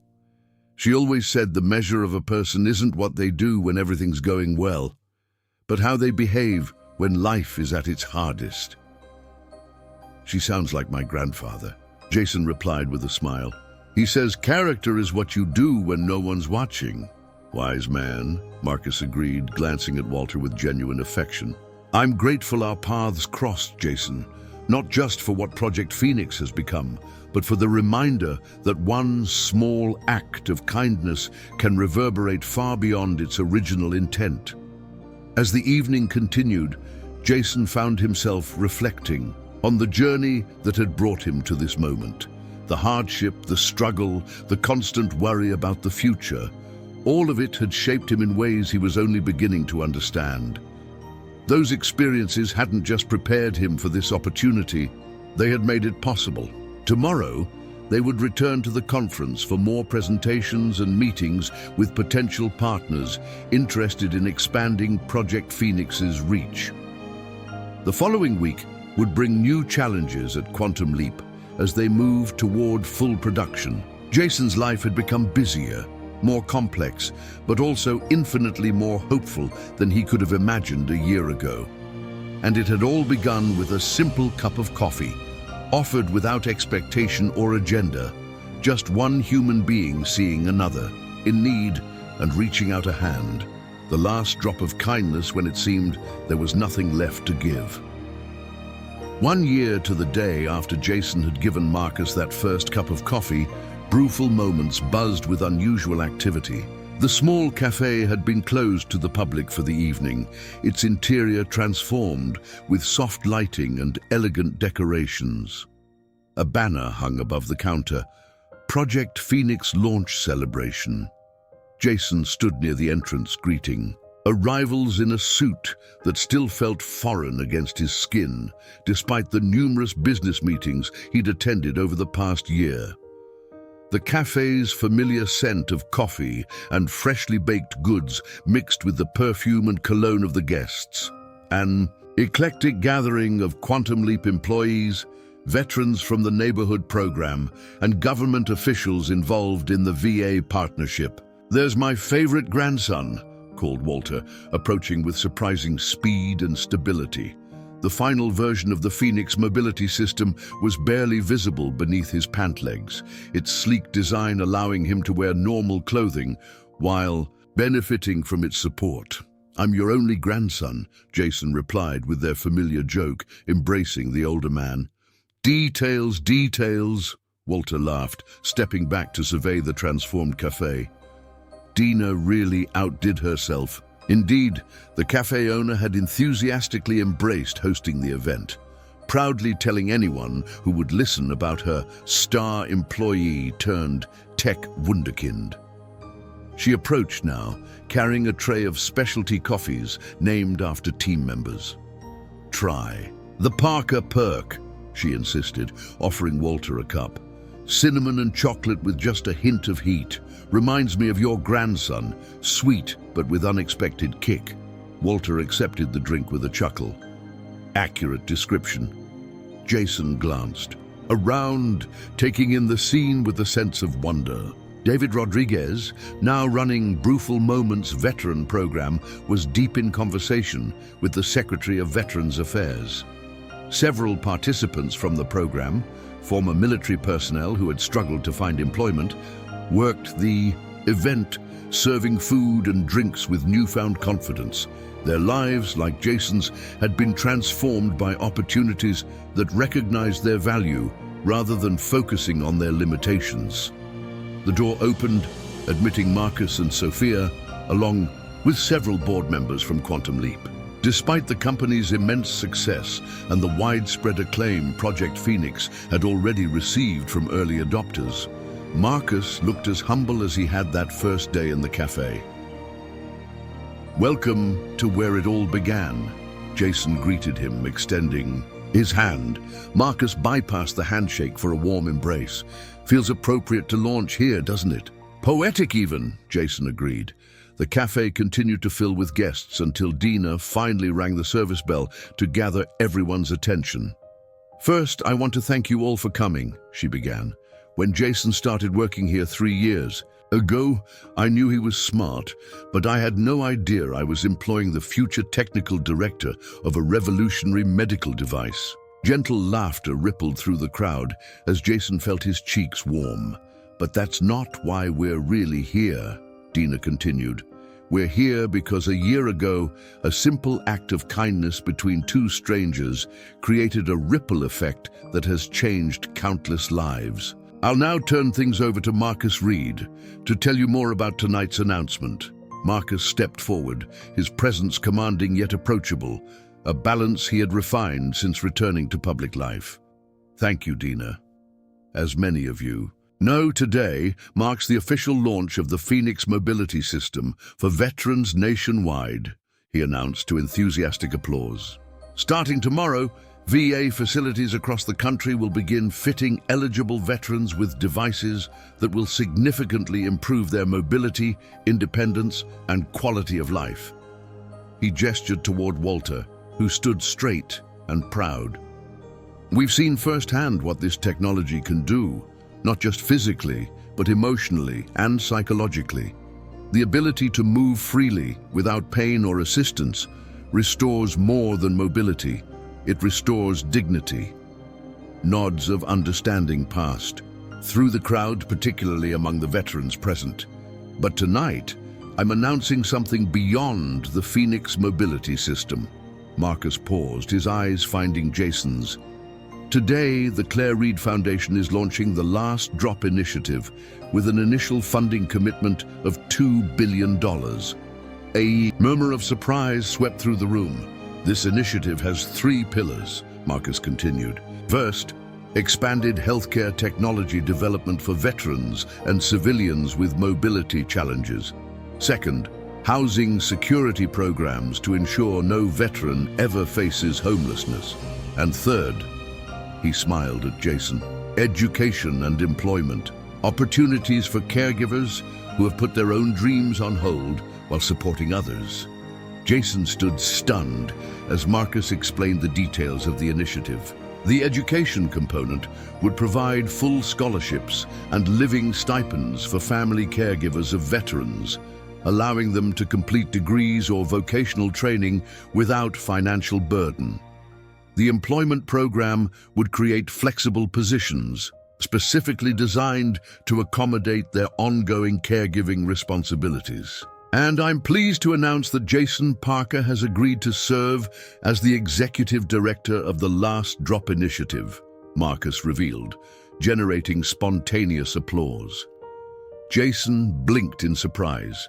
She always said the measure of a person isn't what they do when everything's going well, but how they behave when life is at its hardest." "She sounds like my grandfather," Jason replied with a smile. "He says character is what you do when no one's watching." "Wise man," Marcus agreed, glancing at Walter with genuine affection. "I'm grateful our paths crossed, Jason, not just for what Project Phoenix has become, but for the reminder that one small act of kindness can reverberate far beyond its original intent." As the evening continued, Jason found himself reflecting on the journey that had brought him to this moment. The hardship, the struggle, the constant worry about the future, all of it had shaped him in ways he was only beginning to understand. Those experiences hadn't just prepared him for this opportunity, they had made it possible. Tomorrow, they would return to the conference for more presentations and meetings with potential partners interested in expanding Project Phoenix's reach. The following week would bring new challenges at Quantum Leap as they moved toward full production. Jason's life had become busier, more complex, but also infinitely more hopeful than he could have imagined a year ago. And it had all begun with a simple cup of coffee, offered without expectation or agenda, just one human being seeing another, in need and reaching out a hand, the last drop of kindness when it seemed there was nothing left to give. 1 year to the day after Jason had given Marcus that first cup of coffee, Brewful Moments buzzed with unusual activity. The small cafe had been closed to the public for the evening, its interior transformed with soft lighting and elegant decorations. A banner hung above the counter, Project Phoenix Launch Celebration. Jason stood near the entrance greeting. Arrivals in a suit that still felt foreign against his skin, despite the numerous business meetings he'd attended over the past year. The cafe's familiar scent of coffee and freshly baked goods mixed with the perfume and cologne of the guests. An eclectic gathering of Quantum Leap employees, veterans from the neighborhood program, and government officials involved in the VA partnership. "There's my favorite grandson," called Walter, approaching with surprising speed and stability. The final version of the Phoenix mobility system was barely visible beneath his pant legs, its sleek design allowing him to wear normal clothing while benefiting from its support. "I'm your only grandson," Jason replied with their familiar joke, embracing the older man. "Details, details," Walter laughed, stepping back to survey the transformed cafe. Deena really outdid herself. Indeed, the cafe owner had enthusiastically embraced hosting the event, proudly telling anyone who would listen about her star employee turned tech wunderkind. She approached now, carrying a tray of specialty coffees named after team members. "Try the Parker Perk," she insisted, offering Walter a cup. "Cinnamon and chocolate with just a hint of heat. Reminds me of your grandson, sweet but with unexpected kick." Walter accepted the drink with a chuckle. Accurate description. Jason glanced around, taking in the scene with a sense of wonder. David Rodriguez, now running Brewful Moments veteran program, was deep in conversation with the Secretary of Veterans Affairs. Several participants from the program, former military personnel who had struggled to find employment, worked the event, serving food and drinks with newfound confidence. Their lives, like Jason's, had been transformed by opportunities that recognized their value rather than focusing on their limitations. The door opened, admitting Marcus and Sophia, along with several board members from Quantum Leap. Despite the company's immense success and the widespread acclaim Project Phoenix had already received from early adopters, Marcus looked as humble as he had that first day in the cafe. "Welcome to where it all began," Jason greeted him, extending his hand. Marcus bypassed the handshake for a warm embrace. "Feels appropriate to launch here, doesn't it?" "Poetic even," Jason agreed. The cafe continued to fill with guests until Deena finally rang the service bell to gather everyone's attention. "First, I want to thank you all for coming," she began. "When Jason started working here 3 years ago, I knew he was smart, but I had no idea I was employing the future technical director of a revolutionary medical device." Gentle laughter rippled through the crowd as Jason felt his cheeks warm. "But that's not why we're really here," Deena continued. "We're here because a year ago, a simple act of kindness between two strangers created a ripple effect that has changed countless lives." I'll now turn things over to Marcus Reed to tell you more about tonight's announcement. Marcus stepped forward, his presence commanding yet approachable, a balance he had refined since returning to public life. "Thank you, Deena. As many of you know, today marks the official launch of the Phoenix mobility system for veterans nationwide," he announced to enthusiastic applause. "Starting tomorrow, VA facilities across the country will begin fitting eligible veterans with devices that will significantly improve their mobility, independence, and quality of life." He gestured toward Walter, who stood straight and proud. "We've seen firsthand what this technology can do, not just physically, but emotionally and psychologically. The ability to move freely without pain or assistance restores more than mobility. It restores dignity." Nods of understanding passed through the crowd, particularly among the veterans present. "But tonight, I'm announcing something beyond the Phoenix mobility system." Marcus paused, his eyes finding Jason's. Today, the Claire Reed Foundation is launching the Last Drop Initiative with an initial funding commitment of $2 billion. A murmur of surprise swept through the room. This initiative has 3 pillars, Marcus continued. First, expanded healthcare technology development for veterans and civilians with mobility challenges. Second, housing security programs to ensure no veteran ever faces homelessness. And third, he smiled at Jason, education and employment, opportunities for caregivers who have put their own dreams on hold while supporting others. Jason stood stunned as Marcus explained the details of the initiative. The education component would provide full scholarships and living stipends for family caregivers of veterans, allowing them to complete degrees or vocational training without financial burden. The employment program would create flexible positions, specifically designed to accommodate their ongoing caregiving responsibilities. And I'm pleased to announce that Jason Parker has agreed to serve as the executive director of the Last Drop Initiative, Marcus revealed, generating spontaneous applause. Jason blinked in surprise.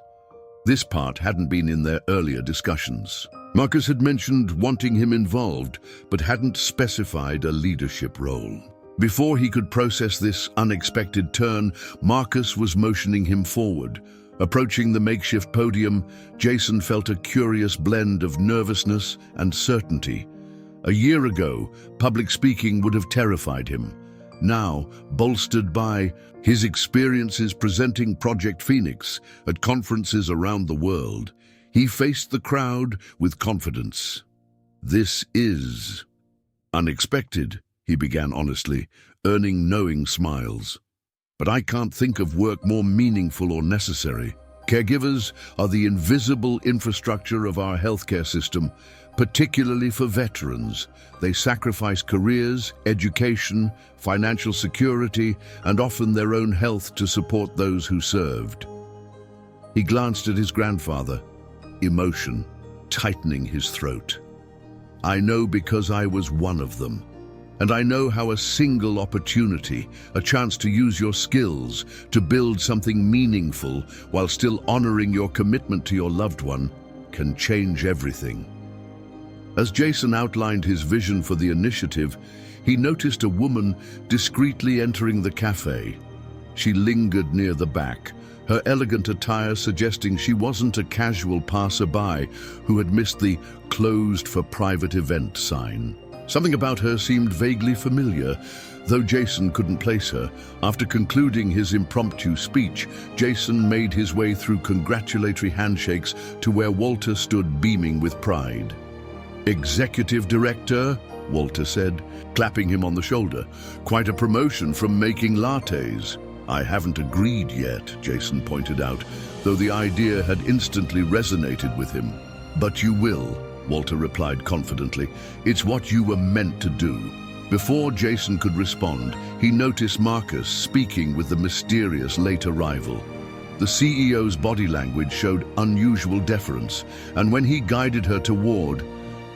This part hadn't been in their earlier discussions. Marcus had mentioned wanting him involved, but hadn't specified a leadership role. Before he could process this unexpected turn, Marcus was motioning him forward. Approaching the makeshift podium, Jason felt a curious blend of nervousness and certainty. A year ago, public speaking would have terrified him. Now, bolstered by his experiences presenting Project Phoenix at conferences around the world, he faced the crowd with confidence. "This is unexpected," he began honestly, earning knowing smiles. "But I can't think of work more meaningful or necessary. Caregivers are the invisible infrastructure of our healthcare system, particularly for veterans. They sacrifice careers, education, financial security, and often their own health to support those who served." He glanced at his grandfather, emotion tightening his throat. "I know because I was one of them. And I know how a single opportunity, a chance to use your skills, to build something meaningful while still honoring your commitment to your loved one, can change everything." As Jason outlined his vision for the initiative, he noticed a woman discreetly entering the cafe. She lingered near the back, her elegant attire suggesting she wasn't a casual passerby who had missed the "closed for private event" sign. Something about her seemed vaguely familiar, though Jason couldn't place her. After concluding his impromptu speech, Jason made his way through congratulatory handshakes to where Walter stood beaming with pride. "Executive Director," Walter said, clapping him on the shoulder. "Quite a promotion from making lattes." "I haven't agreed yet," Jason pointed out, though the idea had instantly resonated with him. "But you will," Walter replied confidently. "It's what you were meant to do." Before Jason could respond, he noticed Marcus speaking with the mysterious late arrival. The CEO's body language showed unusual deference, and when he guided her toward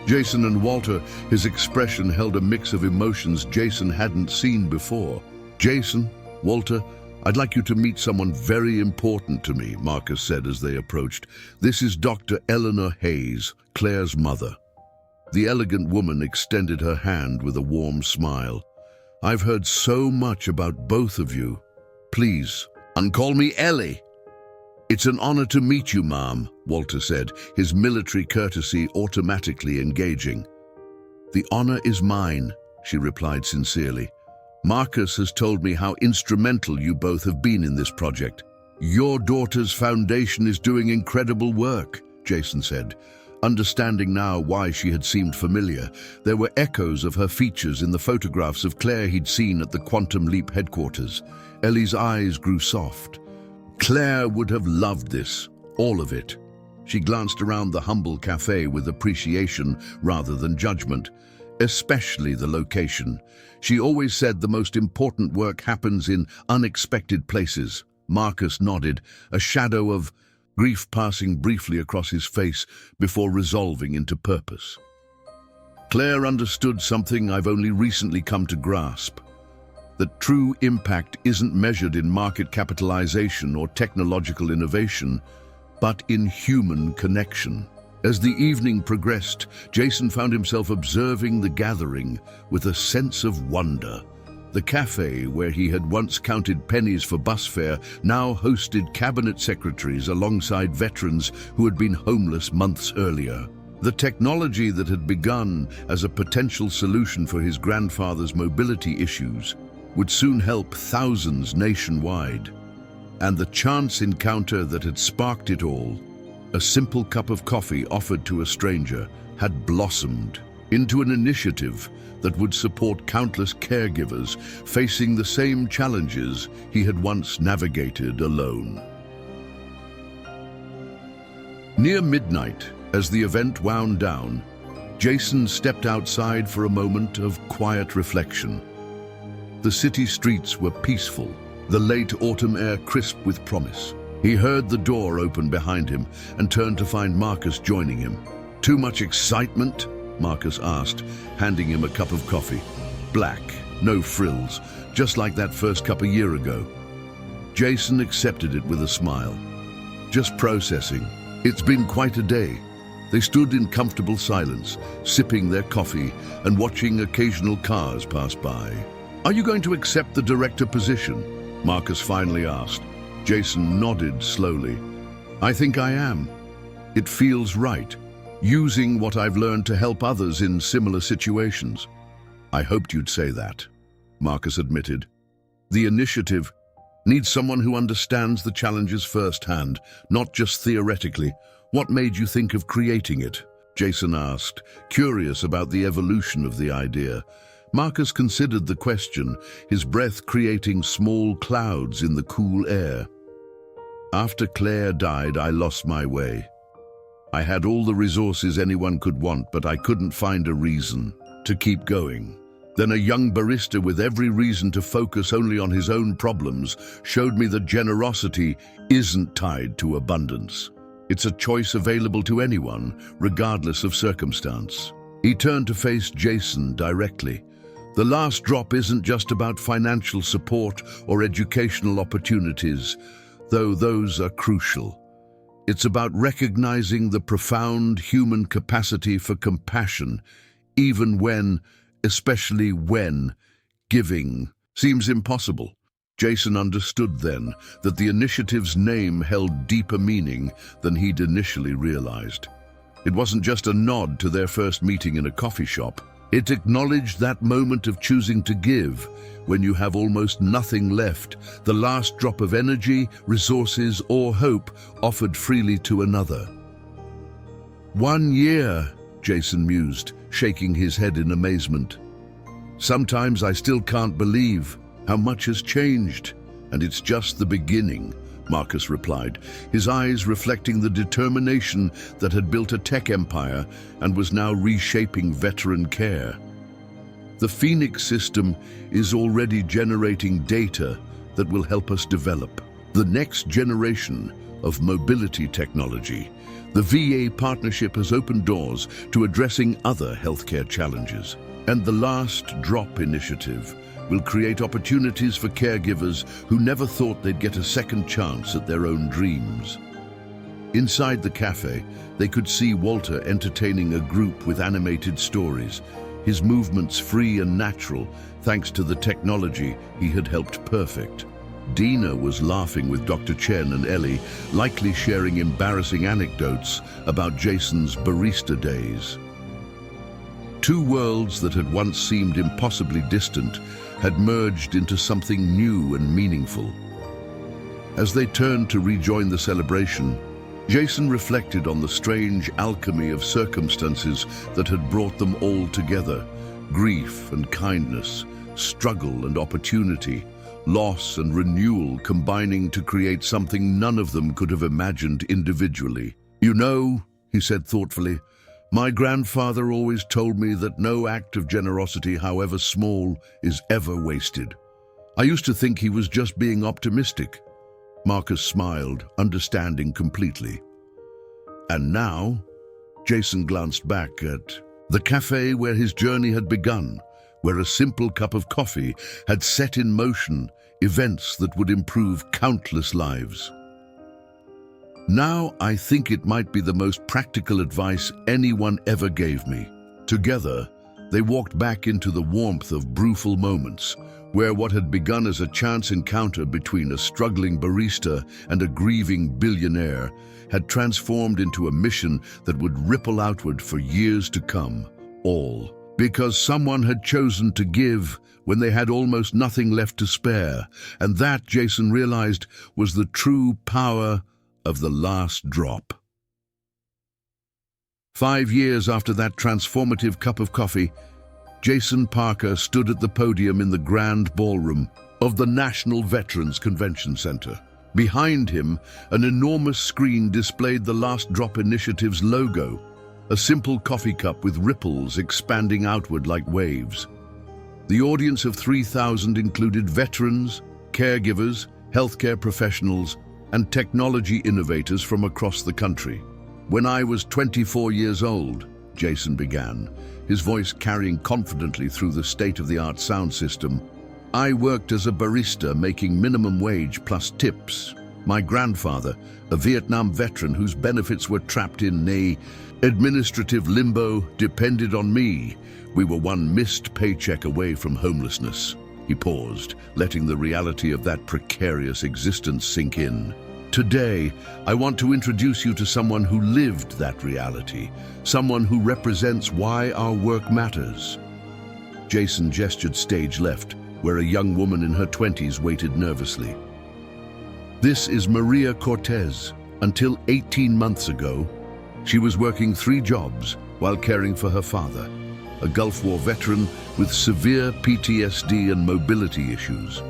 Jason and Walter, his expression held a mix of emotions Jason hadn't seen before. "Jason, Walter, I'd like you to meet someone very important to me," Marcus said as they approached. "This is Dr. Eleanor Hayes, Claire's mother." The elegant woman extended her hand with a warm smile. "I've heard so much about both of you. Please, call me Ellie." "It's an honor to meet you, Ma'am," Walter said, his military courtesy automatically engaging. "The honor is mine," she replied sincerely. "Marcus has told me how instrumental you both have been in this project." "Your daughter's foundation is doing incredible work," Jason said, understanding now why she had seemed familiar. There were echoes of her features in the photographs of Claire he'd seen at the Quantum Leap headquarters. Ellie's eyes grew soft. Claire would have loved this, all of it. She glanced around the humble cafe with appreciation rather than judgment, especially the location. She always said the most important work happens in unexpected places. Marcus nodded, a shadow of grief passing briefly across his face before resolving into purpose. Claire understood something I've only recently come to grasp: that true impact isn't measured in market capitalization or technological innovation, but in human connection. As the evening progressed, Jason found himself observing the gathering with a sense of wonder. The cafe, where he had once counted pennies for bus fare, now hosted cabinet secretaries alongside veterans who had been homeless months earlier. The technology that had begun as a potential solution for his grandfather's mobility issues would soon help thousands nationwide. And the chance encounter that had sparked it all, a simple cup of coffee offered to a stranger, had blossomed into an initiative that would support countless caregivers facing the same challenges he had once navigated alone. Near midnight, as the event wound down, Jason stepped outside for a moment of quiet reflection. The city streets were peaceful, the late autumn air crisp with promise. He heard the door open behind him and turned to find Marcus joining him. "Too much excitement?" Marcus asked, handing him a cup of coffee. Black, no frills, just like that first cup a year ago. Jason accepted it with a smile. "Just processing. It's been quite a day." They stood in comfortable silence, sipping their coffee and watching occasional cars pass by. "Are you going to accept the director position?" Marcus finally asked. Jason nodded slowly. "I think I am. It feels right, using what I've learned to help others in similar situations." "I hoped you'd say that," Marcus admitted. "The initiative needs someone who understands the challenges firsthand, not just theoretically. What made you think of creating it?" Jason asked, curious about the evolution of the idea. Marcus considered the question, his breath creating small clouds in the cool air. "After Claire died, I lost my way. I had all the resources anyone could want, but I couldn't find a reason to keep going. Then a young barista with every reason to focus only on his own problems showed me that generosity isn't tied to abundance. It's a choice available to anyone, regardless of circumstance." He turned to face Jason directly. "The last drop isn't just about financial support or educational opportunities, though those are crucial. It's about recognizing the profound human capacity for compassion, even when, especially when, giving seems impossible." Jason understood then that the initiative's name held deeper meaning than he'd initially realized. It wasn't just a nod to their first meeting in a coffee shop. It acknowledged that moment of choosing to give, when you have almost nothing left, the last drop of energy, resources, or hope offered freely to another. "1 year," Jason mused, shaking his head in amazement. "Sometimes I still can't believe how much has changed, and it's just the beginning," Marcus replied, his eyes reflecting the determination that had built a tech empire and was now reshaping veteran care. "The Phoenix system is already generating data that will help us develop the next generation of mobility technology. The VA partnership has opened doors to addressing other healthcare challenges, and the Last Drop initiative will create opportunities for caregivers who never thought they'd get a second chance at their own dreams." Inside the cafe, they could see Walter entertaining a group with animated stories, his movements free and natural thanks to the technology he had helped perfect. Deena was laughing with Dr. Chen and Ellie, likely sharing embarrassing anecdotes about Jason's barista days. Two worlds that had once seemed impossibly distant had merged into something new and meaningful. As they turned to rejoin the celebration, Jason reflected on the strange alchemy of circumstances that had brought them all together: grief and kindness, struggle and opportunity, loss and renewal combining to create something none of them could have imagined individually. "You know," he said thoughtfully, "my grandfather always told me that no act of generosity, however small, is ever wasted. I used to think he was just being optimistic." Marcus smiled, understanding completely. "And now?" Jason glanced back at The café where his journey had begun, where a simple cup of coffee had set in motion events that would improve countless lives. Now I think it might be the most practical advice anyone ever gave me. Together, they walked back into the warmth of Brewful Moments, where what had begun as a chance encounter between a struggling barista and a grieving billionaire had transformed into a mission that would ripple outward for years to come, all because someone had chosen to give when they had almost nothing left to spare, and that, Jason realized, was the true power of the last drop. 5 years after that transformative cup of coffee, Jason Parker stood at the podium in the grand ballroom of the National Veterans Convention Center. Behind him, an enormous screen displayed the Last Drop Initiative's logo, a simple coffee cup with ripples expanding outward like waves. The audience of 3,000 included veterans, caregivers, healthcare professionals, and technology innovators from across the country. When I was 24 years old, Jason began, his voice carrying confidently through the state-of-the-art sound system, I worked as a barista making minimum wage plus tips. My grandfather, a Vietnam veteran whose benefits were trapped in administrative limbo, depended on me. We were one missed paycheck away from homelessness. He paused, letting the reality of that precarious existence sink in. Today, I want to introduce you to someone who lived that reality, someone who represents why our work matters. Jason gestured stage left, where a young woman in her 20s waited nervously. This is Maria Cortez. Until 18 months ago, she was working 3 jobs while caring for her father, a Gulf War veteran with severe PTSD and mobility issues.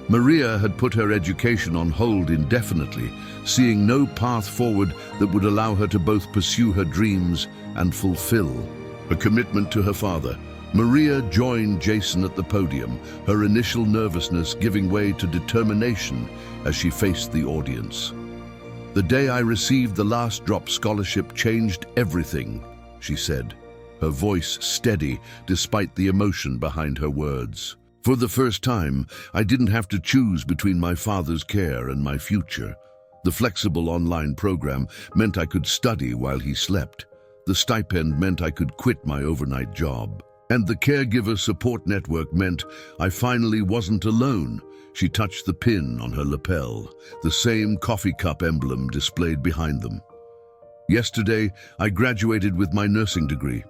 Maria had put her education on hold indefinitely, seeing no path forward that would allow her to both pursue her dreams and fulfill a commitment to her father. Maria joined Jason at the podium, her initial nervousness giving way to determination as she faced the audience. The day I received the Last Drop scholarship changed everything, she said, her voice steady despite the emotion behind her words. For the first time, I didn't have to choose between my father's care and my future. The flexible online program meant I could study while he slept. The stipend meant I could quit my overnight job. And the caregiver support network meant I finally wasn't alone. She touched the pin on her lapel, the same coffee cup emblem displayed behind them. Yesterday, I graduated with my nursing degree.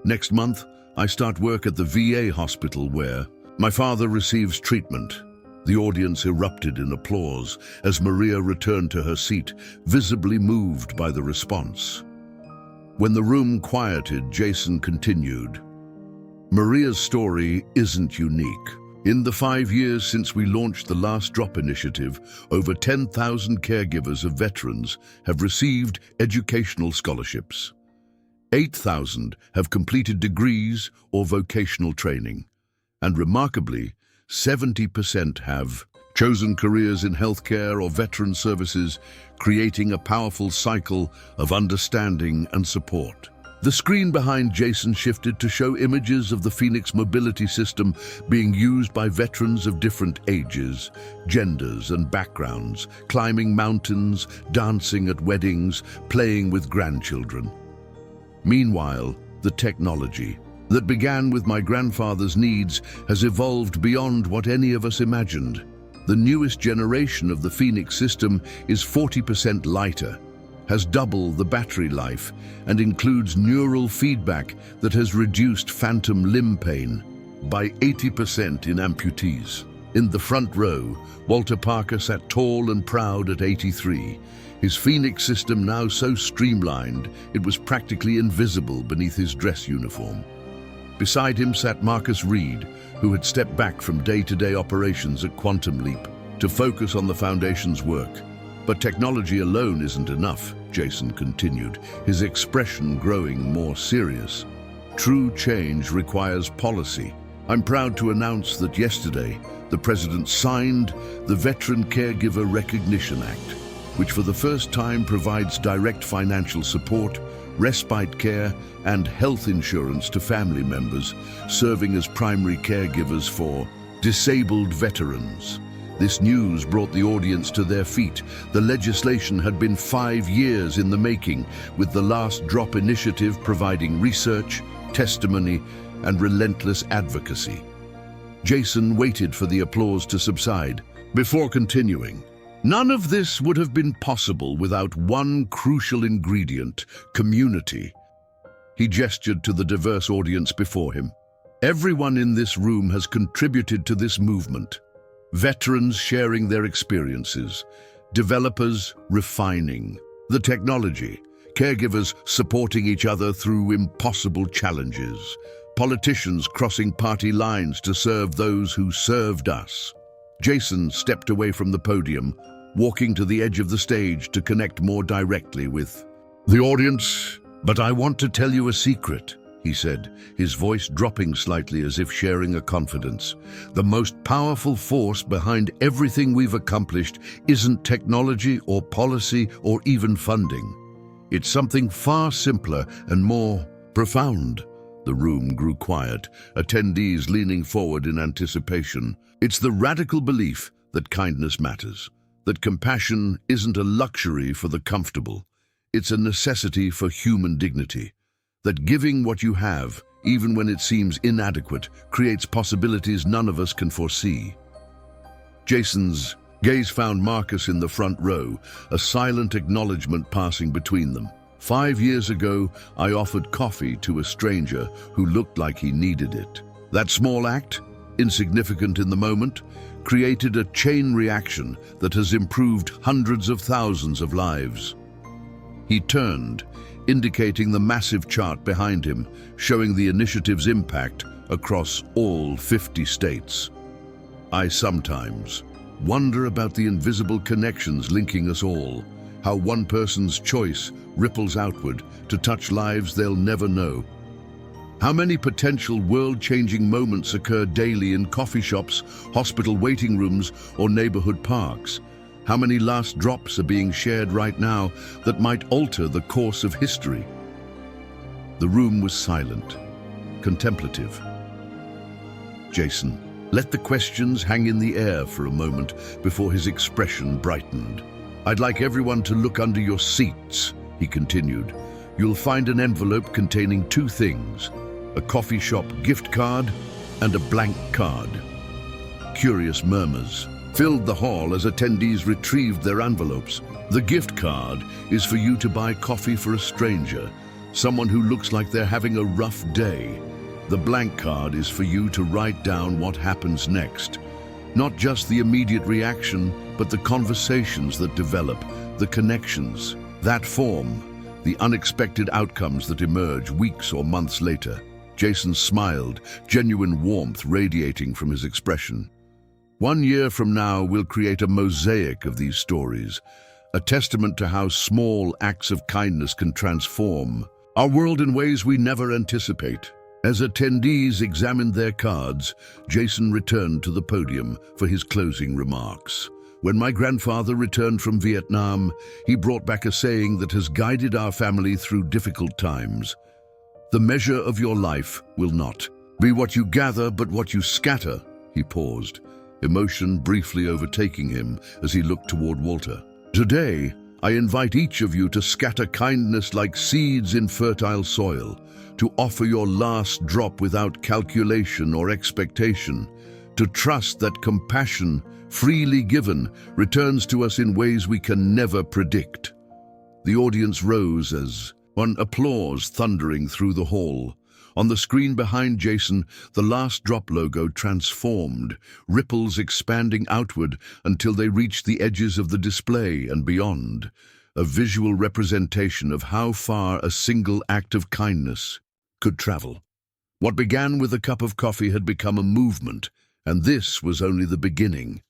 Next month, I start work at the VA hospital where my father receives treatment. The audience erupted in applause as Maria returned to her seat, visibly moved by the response. When the room quieted, Jason continued. Maria's story isn't unique. In the 5 years since we launched the Last Drop Initiative, over 10,000 caregivers of veterans have received educational scholarships. 8,000 have completed degrees or vocational training. And remarkably, 70% have chosen careers in healthcare or veteran services, creating a powerful cycle of understanding and support. The screen behind Jason shifted to show images of the Phoenix mobility system being used by veterans of different ages, genders, and backgrounds, climbing mountains, dancing at weddings, playing with grandchildren. Meanwhile, the technology that began with my grandfather's needs has evolved beyond what any of us imagined. The newest generation of the Phoenix system is 40% lighter, has double the battery life, and includes neural feedback that has reduced phantom limb pain by 80% in amputees. In the front row, Walter Parker sat tall and proud at 83, his Phoenix system now so streamlined it was practically invisible beneath his dress uniform. Beside him sat Marcus Reed, who had stepped back from day-to-day operations at Quantum Leap to focus on the Foundation's work. But technology alone isn't enough, Jason continued, his expression growing more serious. True change requires policy. I'm proud to announce that yesterday, the President signed the Veteran Caregiver Recognition Act, which for the first time provides direct financial support, respite care, and health insurance to family members, serving as primary caregivers for disabled veterans. This news brought the audience to their feet. The legislation had been 5 years in the making, with the Last Drop initiative providing research, testimony, and relentless advocacy. Jason waited for the applause to subside before continuing. None of this would have been possible without one crucial ingredient: community. He gestured to the diverse audience before him. Everyone in this room has contributed to this movement. Veterans sharing their experiences, developers refining the technology, caregivers supporting each other through impossible challenges, politicians crossing party lines to serve those who served us. Jason stepped away from the podium, walking to the edge of the stage to connect more directly with the audience. "But I want to tell you a secret," he said, his voice dropping slightly as if sharing a confidence. "The most powerful force behind everything we've accomplished isn't technology or policy or even funding. It's something far simpler and more profound." The room grew quiet, attendees leaning forward in anticipation. "It's the radical belief that kindness matters, that compassion isn't a luxury for the comfortable. It's a necessity for human dignity. That giving what you have, even when it seems inadequate, creates possibilities none of us can foresee." Jason's gaze found Marcus in the front row, a silent acknowledgement passing between them. "5 years ago, I offered coffee to a stranger who looked like he needed it. That small act, insignificant in the moment, created a chain reaction that has improved hundreds of thousands of lives." He turned, indicating the massive chart behind him, showing the initiative's impact across all 50 states. "I sometimes wonder about the invisible connections linking us all, how one person's choice ripples outward to touch lives they'll never know. How many potential world-changing moments occur daily in coffee shops, hospital waiting rooms, or neighborhood parks? How many last drops are being shared right now that might alter the course of history?" The room was silent, contemplative. Jason let the questions hang in the air for a moment before his expression brightened. "I'd like everyone to look under your seats," he continued. "You'll find an envelope containing 2 things: a coffee shop gift card and a blank card." Curious murmurs filled the hall as attendees retrieved their envelopes. "The gift card is for you to buy coffee for a stranger, someone who looks like they're having a rough day. The blank card is for you to write down what happens next. Not just the immediate reaction, but the conversations that develop, the connections that form, the unexpected outcomes that emerge weeks or months later." Jason smiled, genuine warmth radiating from his expression. "1 year from now, we'll create a mosaic of these stories, a testament to how small acts of kindness can transform our world in ways we never anticipate." As attendees examined their cards, Jason returned to the podium for his closing remarks. "When my grandfather returned from Vietnam, he brought back a saying that has guided our family through difficult times. The measure of your life will not be what you gather, but what you scatter." He paused, emotion briefly overtaking him as he looked toward Walter. "Today, I invite each of you to scatter kindness like seeds in fertile soil, to offer your last drop without calculation or expectation, to trust that compassion, freely given, returns to us in ways we can never predict." The audience rose as one applause thundering through the hall. On the screen behind Jason, the Last Drop logo transformed, ripples expanding outward until they reached the edges of the display and beyond, a visual representation of how far a single act of kindness could travel. What began with a cup of coffee had become a movement, and this was only the beginning.